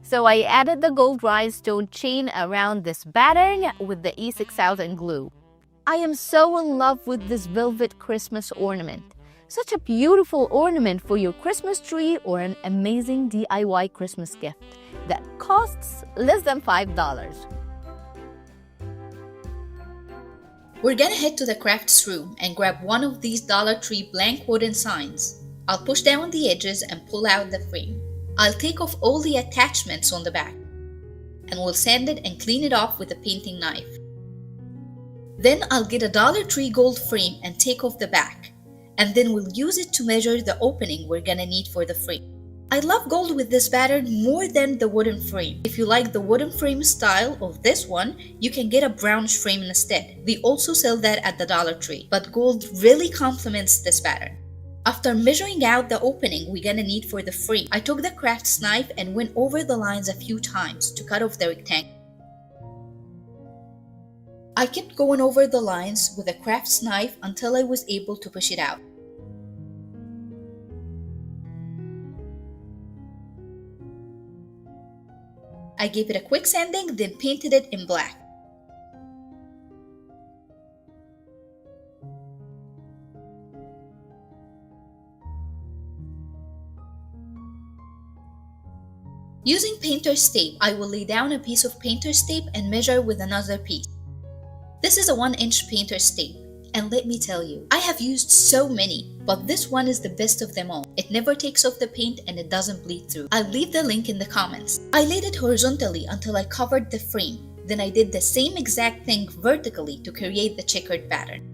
So I added the gold rhinestone chain around this pattern with the E6000 glue. I am so in love with this velvet Christmas ornament. Such a beautiful ornament for your Christmas tree or an amazing DIY Christmas gift that costs less than $5. We're gonna head to the crafts room and grab one of these Dollar Tree blank wooden signs. I'll push down the edges and pull out the frame. I'll take off all the attachments on the back and we'll sand it and clean it off with a painting knife. Then I'll get a Dollar Tree gold frame and take off the back, and then we'll use it to measure the opening we're gonna need for the frame. I love gold with this pattern more than the wooden frame. If you like the wooden frame style of this one, you can get a brownish frame instead. They also sell that at the Dollar Tree, but gold really complements this pattern. After measuring out the opening we're gonna need for the frame, I took the crafts knife and went over the lines a few times to cut off the rectangle. I kept going over the lines with a crafts knife until I was able to push it out. I gave it a quick sanding, then painted it in black. Using painter's tape, I will lay down a piece of painter's tape and measure with another piece. This is a 1-inch painter's tape, and let me tell you, I have used so many, but this one is the best of them all. It never takes off the paint and it doesn't bleed through. I'll leave the link in the comments. I laid it horizontally until I covered the frame. Then I did the same exact thing vertically to create the checkered pattern.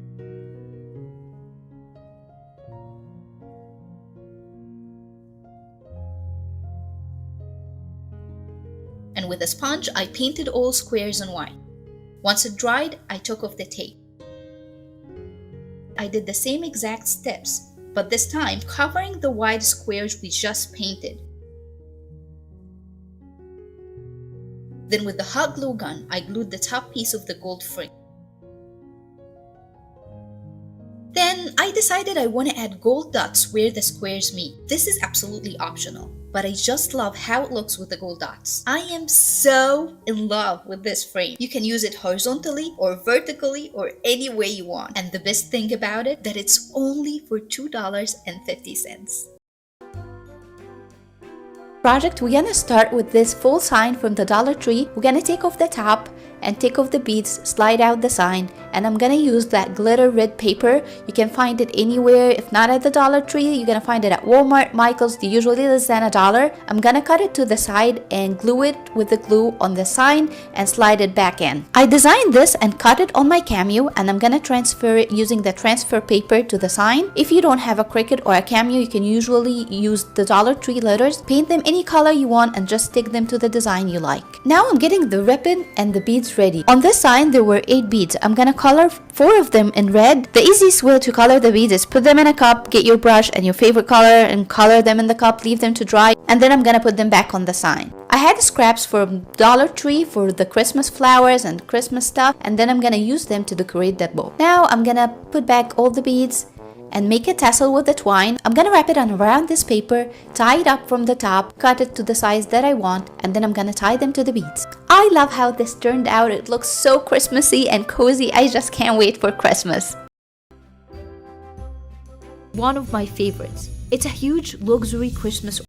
And with a sponge, I painted all squares in white. Once it dried, I took off the tape. I did the same exact steps, but this time covering the wide squares we just painted. Then with the hot glue gun, I glued the top piece of the gold frame. Then I decided I want to add gold dots where the squares meet. This is absolutely optional, but I just love how it looks with the gold dots. I am so in love with this frame. You can use it horizontally or vertically or any way you want. And the best thing about it, that it's only for $2.50. Project, we're gonna start with this full sign from the Dollar Tree. We're gonna take off the top and take off the beads, slide out the sign, and I'm gonna use that glitter red paper. You can find it anywhere. If not at the Dollar Tree, you're gonna find it at Walmart, Michael's. They're usually less than $1. I'm gonna cut it to the side and glue it with the glue on the sign and slide it back in. I designed this and cut it on my Cameo, and I'm gonna transfer it using the transfer paper to the sign. If you don't have a Cricut or a Cameo, you can usually use the Dollar Tree letters. Paint them any color you want and just stick them to the design you like. Now I'm getting the ribbon and the beads ready. On this sign there were 8 beads. I'm gonna color 4 of them in red. The easiest way to color the beads is put them in a cup, get your brush and your favorite color and color them in the cup, leave them to dry, and then I'm gonna put them back on the sign. I had scraps from Dollar Tree for the Christmas flowers and Christmas stuff, and then I'm gonna use them to decorate the bow. Now I'm gonna put back all the beads and make a tassel with the twine. I'm gonna wrap it on around this paper, tie it up from the top, cut it to the size that I want, and then I'm gonna tie them to the beads. I love how this turned out. It looks so Christmassy and cozy. I just can't wait for Christmas. One of my favorites. It's a huge luxury Christmas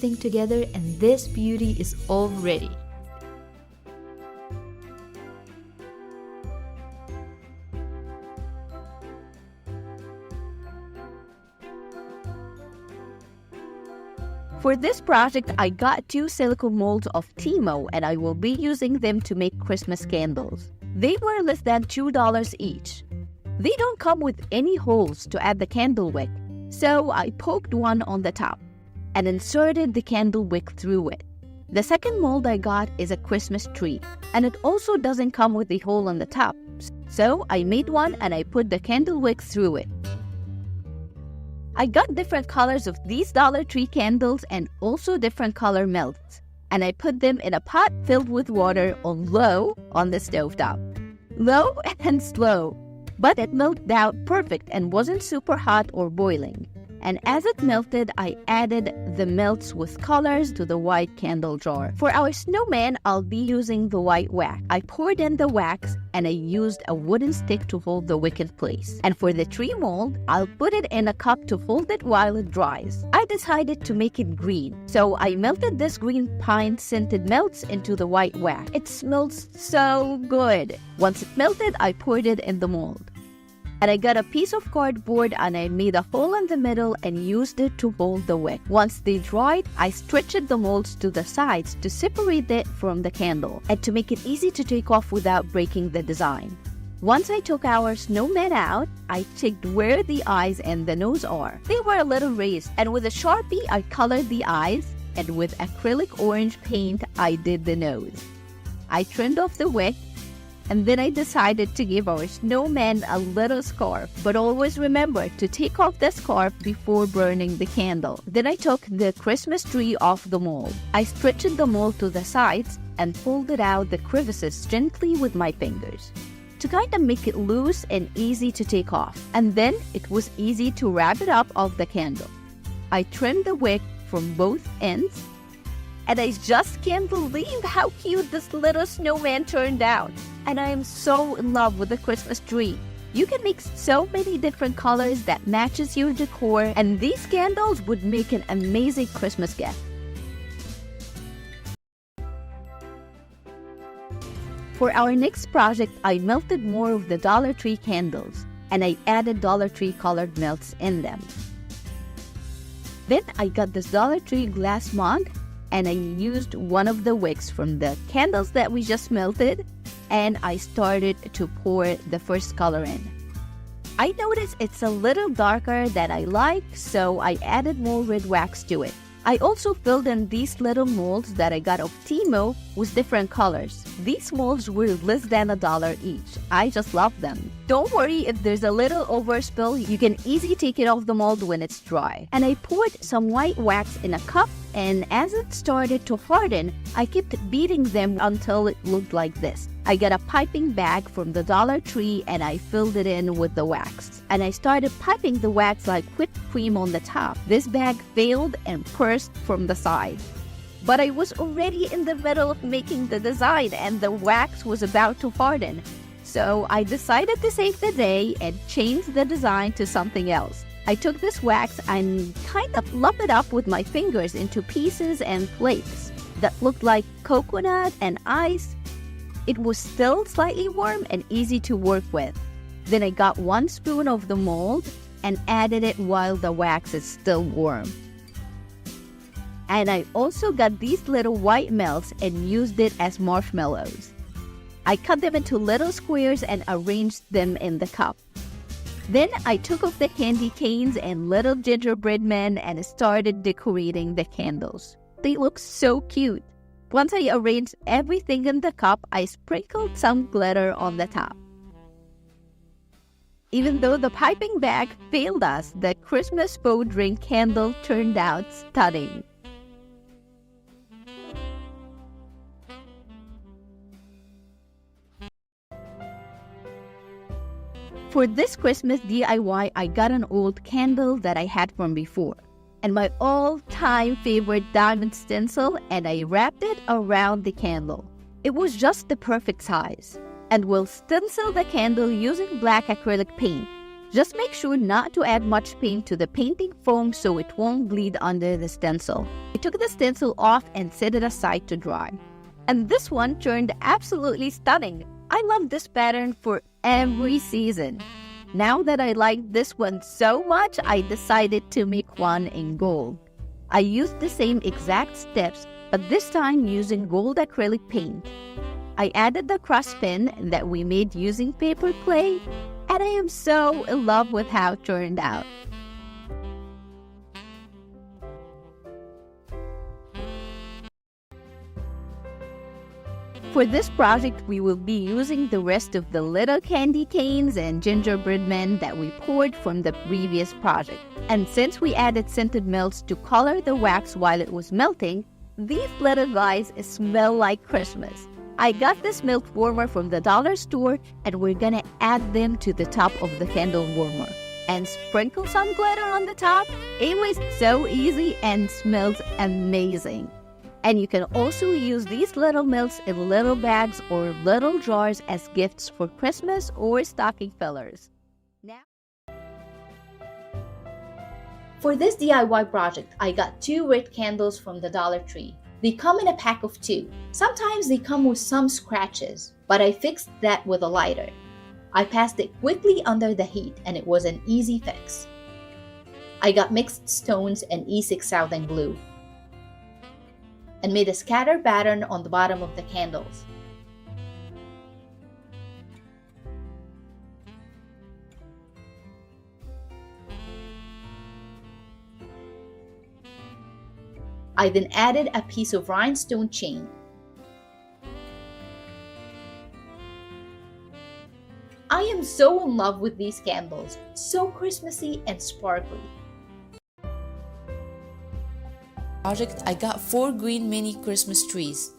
thing together, and this beauty is all ready. For this project, I got 2 silicone molds of Timo and I will be using them to make Christmas candles. They were less than $2 each. They don't come with any holes to add the candle wick, so I poked one on the top and inserted the candle wick through it. The second mold I got is a Christmas tree, and it also doesn't come with a hole on the top, so I made one and I put the candle wick through it. I got different colors of these Dollar Tree candles and also different color melts. And I put them in a pot filled with water on low on the stovetop. Low and slow. But it melted out perfect and wasn't super hot or boiling. And as it melted, I added the melts with colors to the white candle jar. For our snowman, I'll be using the white wax. I poured in the wax and I used a wooden stick to hold the wick in place. And for the tree mold, I'll put it in a cup to hold it while it dries. I decided to make it green, so I melted this green pine scented melts into the white wax. It smells so good. Once it melted, I poured it in the mold. And I got a piece of cardboard and I made a hole in the middle and used it to hold the wick. Once they dried, I stretched the molds to the sides to separate it from the candle and to make it easy to take off without breaking the design. Once I took our snowman out, I checked where the eyes and the nose are. They were a little raised, and with a Sharpie, I colored the eyes, and with acrylic orange paint, I did the nose. I trimmed off the wick, and then I decided to give our snowman a little scarf. But always remember to take off the scarf before burning the candle. Then I took the Christmas tree off the mold. I stretched the mold to the sides and folded out the crevices gently with my fingers to kind of make it loose and easy to take off. And then it was easy to wrap it up of the candle. I trimmed the wick from both ends, and I just can't believe how cute this little snowman turned out. And I am so in love with the Christmas tree. You can make so many different colors that matches your decor, and these candles would make an amazing Christmas gift. For our next project, I melted more of the Dollar Tree candles, and I added Dollar Tree colored melts in them. Then I got this Dollar Tree glass mug, and I used one of the wicks from the candles that we just melted, and I started to pour the first color in. I noticed it's a little darker than I like, so I added more red wax to it. I also filled in these little molds that I got off Timo with different colors. These molds were less than $1 each. I just love them. Don't worry if there's a little overspill, you can easily take it off the mold when it's dry. And I poured some white wax in a cup, and as it started to harden, I kept beating them until it looked like this. I got a piping bag from the Dollar Tree and I filled it in with the wax. And I started piping the wax like whipped cream on the top. This bag failed and burst from the side. But I was already in the middle of making the design and the wax was about to harden. So I decided to save the day and change the design to something else. I took this wax and kind of lumped it up with my fingers into pieces and flakes that looked like coconut and ice. It was still slightly warm and easy to work with. Then I got 1 spoon of the mold and added it while the wax is still warm. And I also got these little white melts and used it as marshmallows. I cut them into little squares and arranged them in the cup. Then I took off the candy canes and little gingerbread men and started decorating the candles. They look so cute. Once I arranged everything in the cup, I sprinkled some glitter on the top. Even though the piping bag failed us, the Christmas faux drink candle turned out stunning. For this Christmas DIY, I got an old candle that I had from before, and my all-time favorite diamond stencil, and I wrapped it around the candle. It was just the perfect size. And we'll stencil the candle using black acrylic paint. Just make sure not to add much paint to the painting foam so it won't bleed under the stencil. I took the stencil off and set it aside to dry. And this one turned absolutely stunning. I love this pattern for every season. Now that I like this one so much, I decided to make one in gold. I used the same exact steps, but this time using gold acrylic paint. I added the cross pin that we made using paper clay, and I am so in love with how it turned out. For this project, we will be using the rest of the little candy canes and gingerbread men that we poured from the previous project. And since we added scented melts to color the wax while it was melting, these little guys smell like Christmas. I got this melt warmer from the dollar store, and we're gonna add them to the top of the candle warmer. And sprinkle some glitter on the top. It was so easy and smells amazing. And you can also use these little melts in little bags or little jars as gifts for Christmas or stocking fillers. Now, For this DIY project, I got 2 Wreath candles from the Dollar Tree. They come in a pack of 2. Sometimes they come with some scratches, but I fixed that with a lighter. I passed it quickly under the heat and it was an easy fix. I got mixed stones and E6000 glue and made a scatter pattern on the bottom of the candles. I then added a piece of rhinestone chain. I am so in love with these candles, so Christmassy and sparkly. Project, I got 4 green mini Christmas trees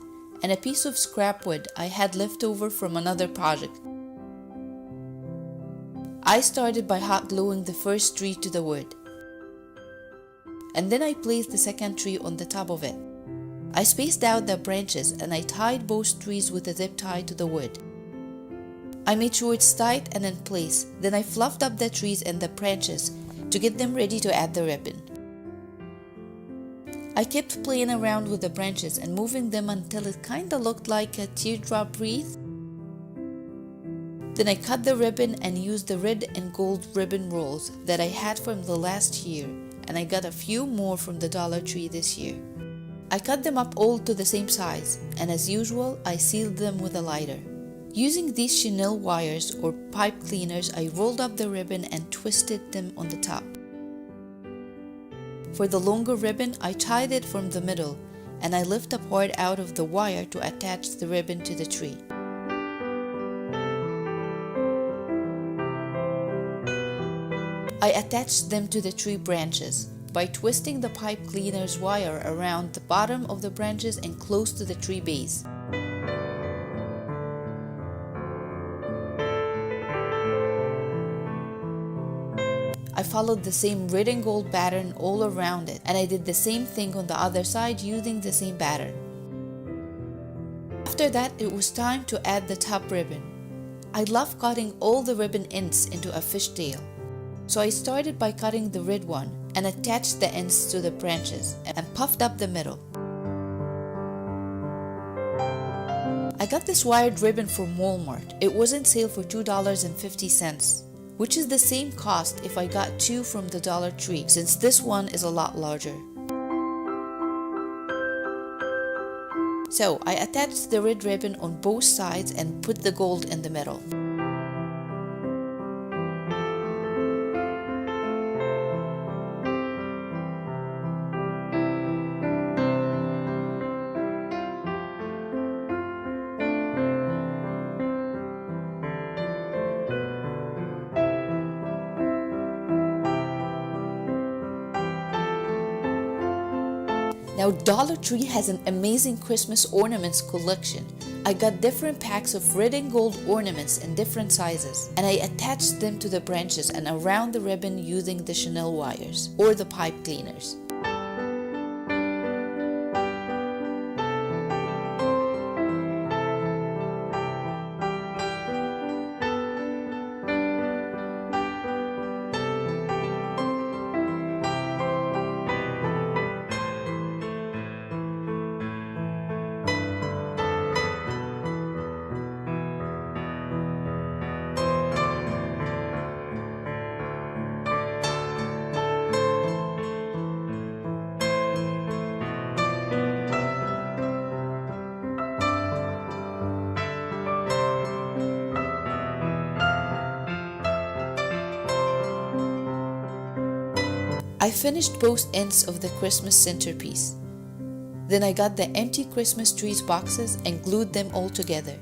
and a piece of scrap wood I had left over from another project. I started by hot gluing the first tree to the wood, and then I placed the second tree on the top of it. I spaced out the branches and I tied both trees with a zip tie to the wood. I made sure it's tight and in place, then I fluffed up the trees and the branches to get them ready to add the ribbon. I kept playing around with the branches and moving them until it kinda looked like a teardrop wreath. Then I cut the ribbon and used the red and gold ribbon rolls that I had from the last year, and I got a few more from the Dollar Tree this year. I cut them up all to the same size, and as usual, I sealed them with a lighter. Using these chenille wires or pipe cleaners, I rolled up the ribbon and twisted them on the top. For the longer ribbon, I tied it from the middle, and I lift a part out of the wire to attach the ribbon to the tree. I attached them to the tree branches by twisting the pipe cleaner's wire around the bottom of the branches and close to the tree base. I followed the same red and gold pattern all around it, and I did the same thing on the other side using the same pattern. After that, it was time to add the top ribbon. I love cutting all the ribbon ends into a fishtail. So I started by cutting the red one and attached the ends to the branches and puffed up the middle. I got this wired ribbon from Walmart. It was on sale for $2.50, which is the same cost if I got 2 from the Dollar Tree, since this one is a lot larger. So I attached the red ribbon on both sides and put the gold in the middle. Now Dollar Tree has an amazing Christmas ornaments collection. I got different packs of red and gold ornaments in different sizes, and I attached them to the branches and around the ribbon using the chenille wires or the pipe cleaners. I finished both ends of the Christmas centerpiece. Then I got the empty Christmas trees boxes and glued them all together.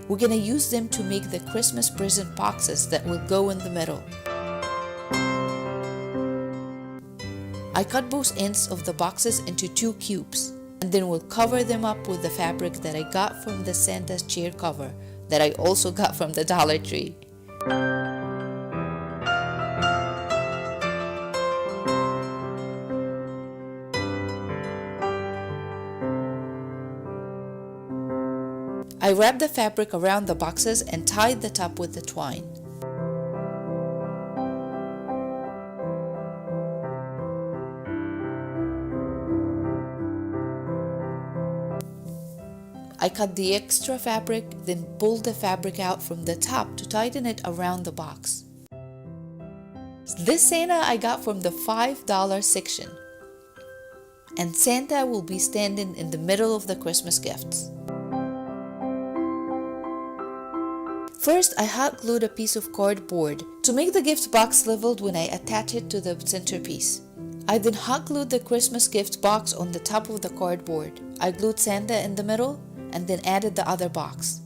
We're gonna use them to make the Christmas present boxes that will go in the middle. I cut both ends of the boxes into 2 cubes, and then we'll cover them up with the fabric that I got from the Santa's chair cover that I also got from the Dollar Tree. I wrapped the fabric around the boxes and tied the top with the twine. I cut the extra fabric, then pulled the fabric out from the top to tighten it around the box. This Santa I got from the $5 section, and Santa will be standing in the middle of the Christmas gifts. First, I hot glued a piece of cardboard to make the gift box leveled when I attach it to the centerpiece. I then hot glued the Christmas gift box on the top of the cardboard. I glued Santa in the middle and then added the other box.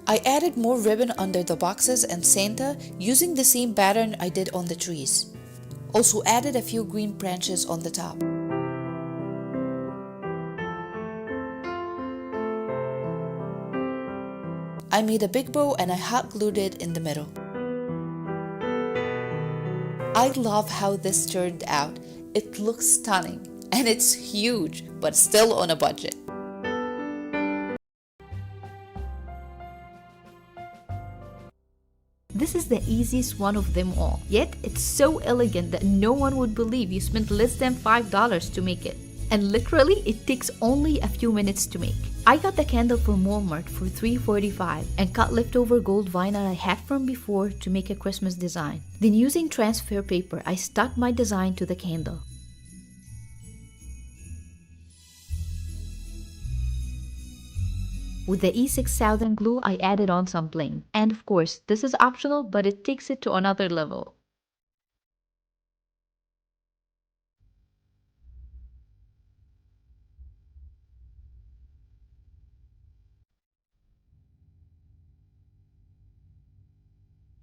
I added more ribbon under the boxes and Santa using the same pattern I did on the trees. Also added a few green branches on the top. I made a big bow and I hot glued it in the middle. I love how this turned out. It looks stunning. And it's huge, but still on a budget. This is the easiest one of them all, yet it's so elegant that no one would believe you spent less than $5 to make it. And literally, it takes only a few minutes to make. I got the candle from Walmart for $3.45 and cut leftover gold vinyl I had from before to make a Christmas design. Then using transfer paper, I stuck my design to the candle. With the E6000 glue, I added on some bling. And of course, this is optional, but it takes it to another level.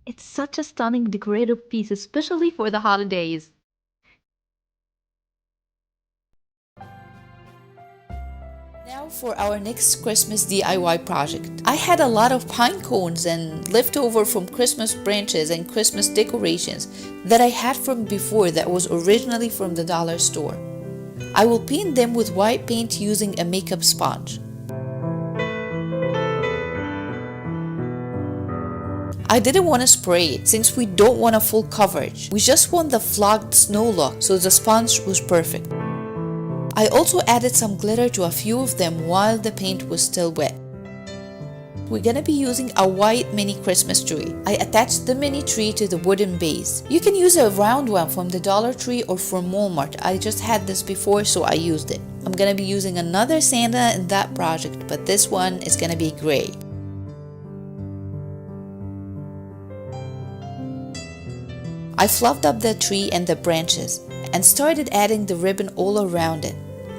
It's such a stunning decorative piece, especially for the holidays. Now for our next Christmas DIY project. I had a lot of pine cones and leftover from Christmas branches and Christmas decorations that I had from before that was originally from the dollar store. I will paint them with white paint using a makeup sponge. I didn't want to spray it since we don't want a full coverage. We just want the flocked snow look, so the sponge was perfect. I also added some glitter to a few of them while the paint was still wet. We're gonna be using a white mini Christmas tree. I attached the mini tree to the wooden base. You can use a round one from the Dollar Tree or from Walmart. I just had this before, so I used it. I'm gonna be using another Santa in that project, but this one is gonna be gray. I fluffed up the tree and the branches and started adding the ribbon all around it,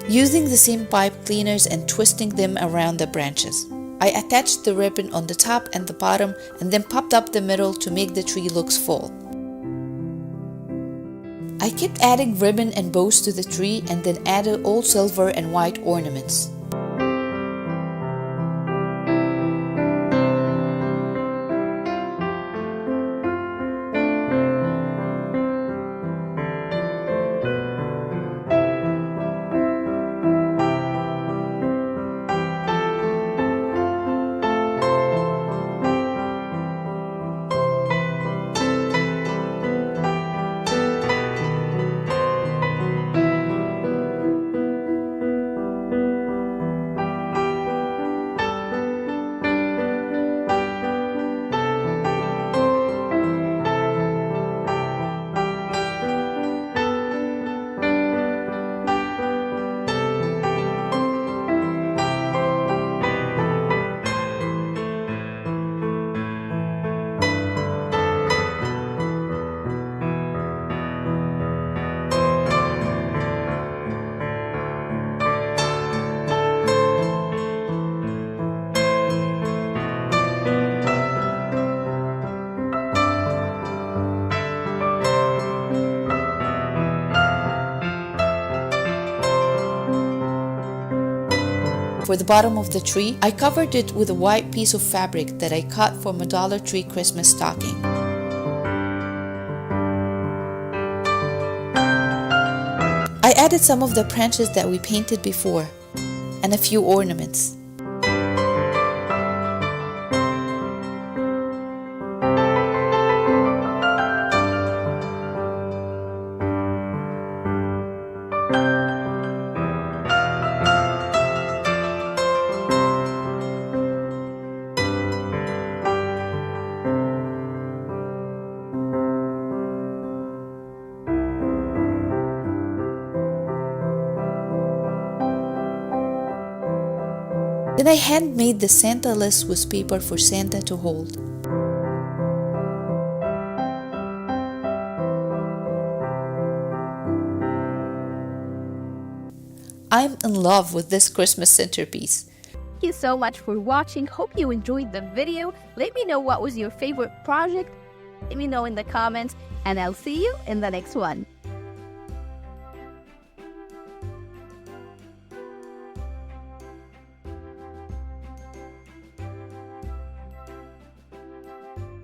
using the same pipe cleaners and twisting them around the branches. I attached the ribbon on the top and the bottom and then popped up the middle to make the tree look full. I kept adding ribbon and bows to the tree and then added all silver and white ornaments. For the bottom of the tree, I covered it with a white piece of fabric that I cut from a Dollar Tree Christmas stocking. I added some of the branches that we painted before, and a few ornaments. Then I handmade the Santa list with paper for Santa to hold. I'm in love with this Christmas centerpiece. Thank you so much for watching. Hope you enjoyed the video. Let me know what was your favorite project. Let me know in the comments, and I'll see you in the next one.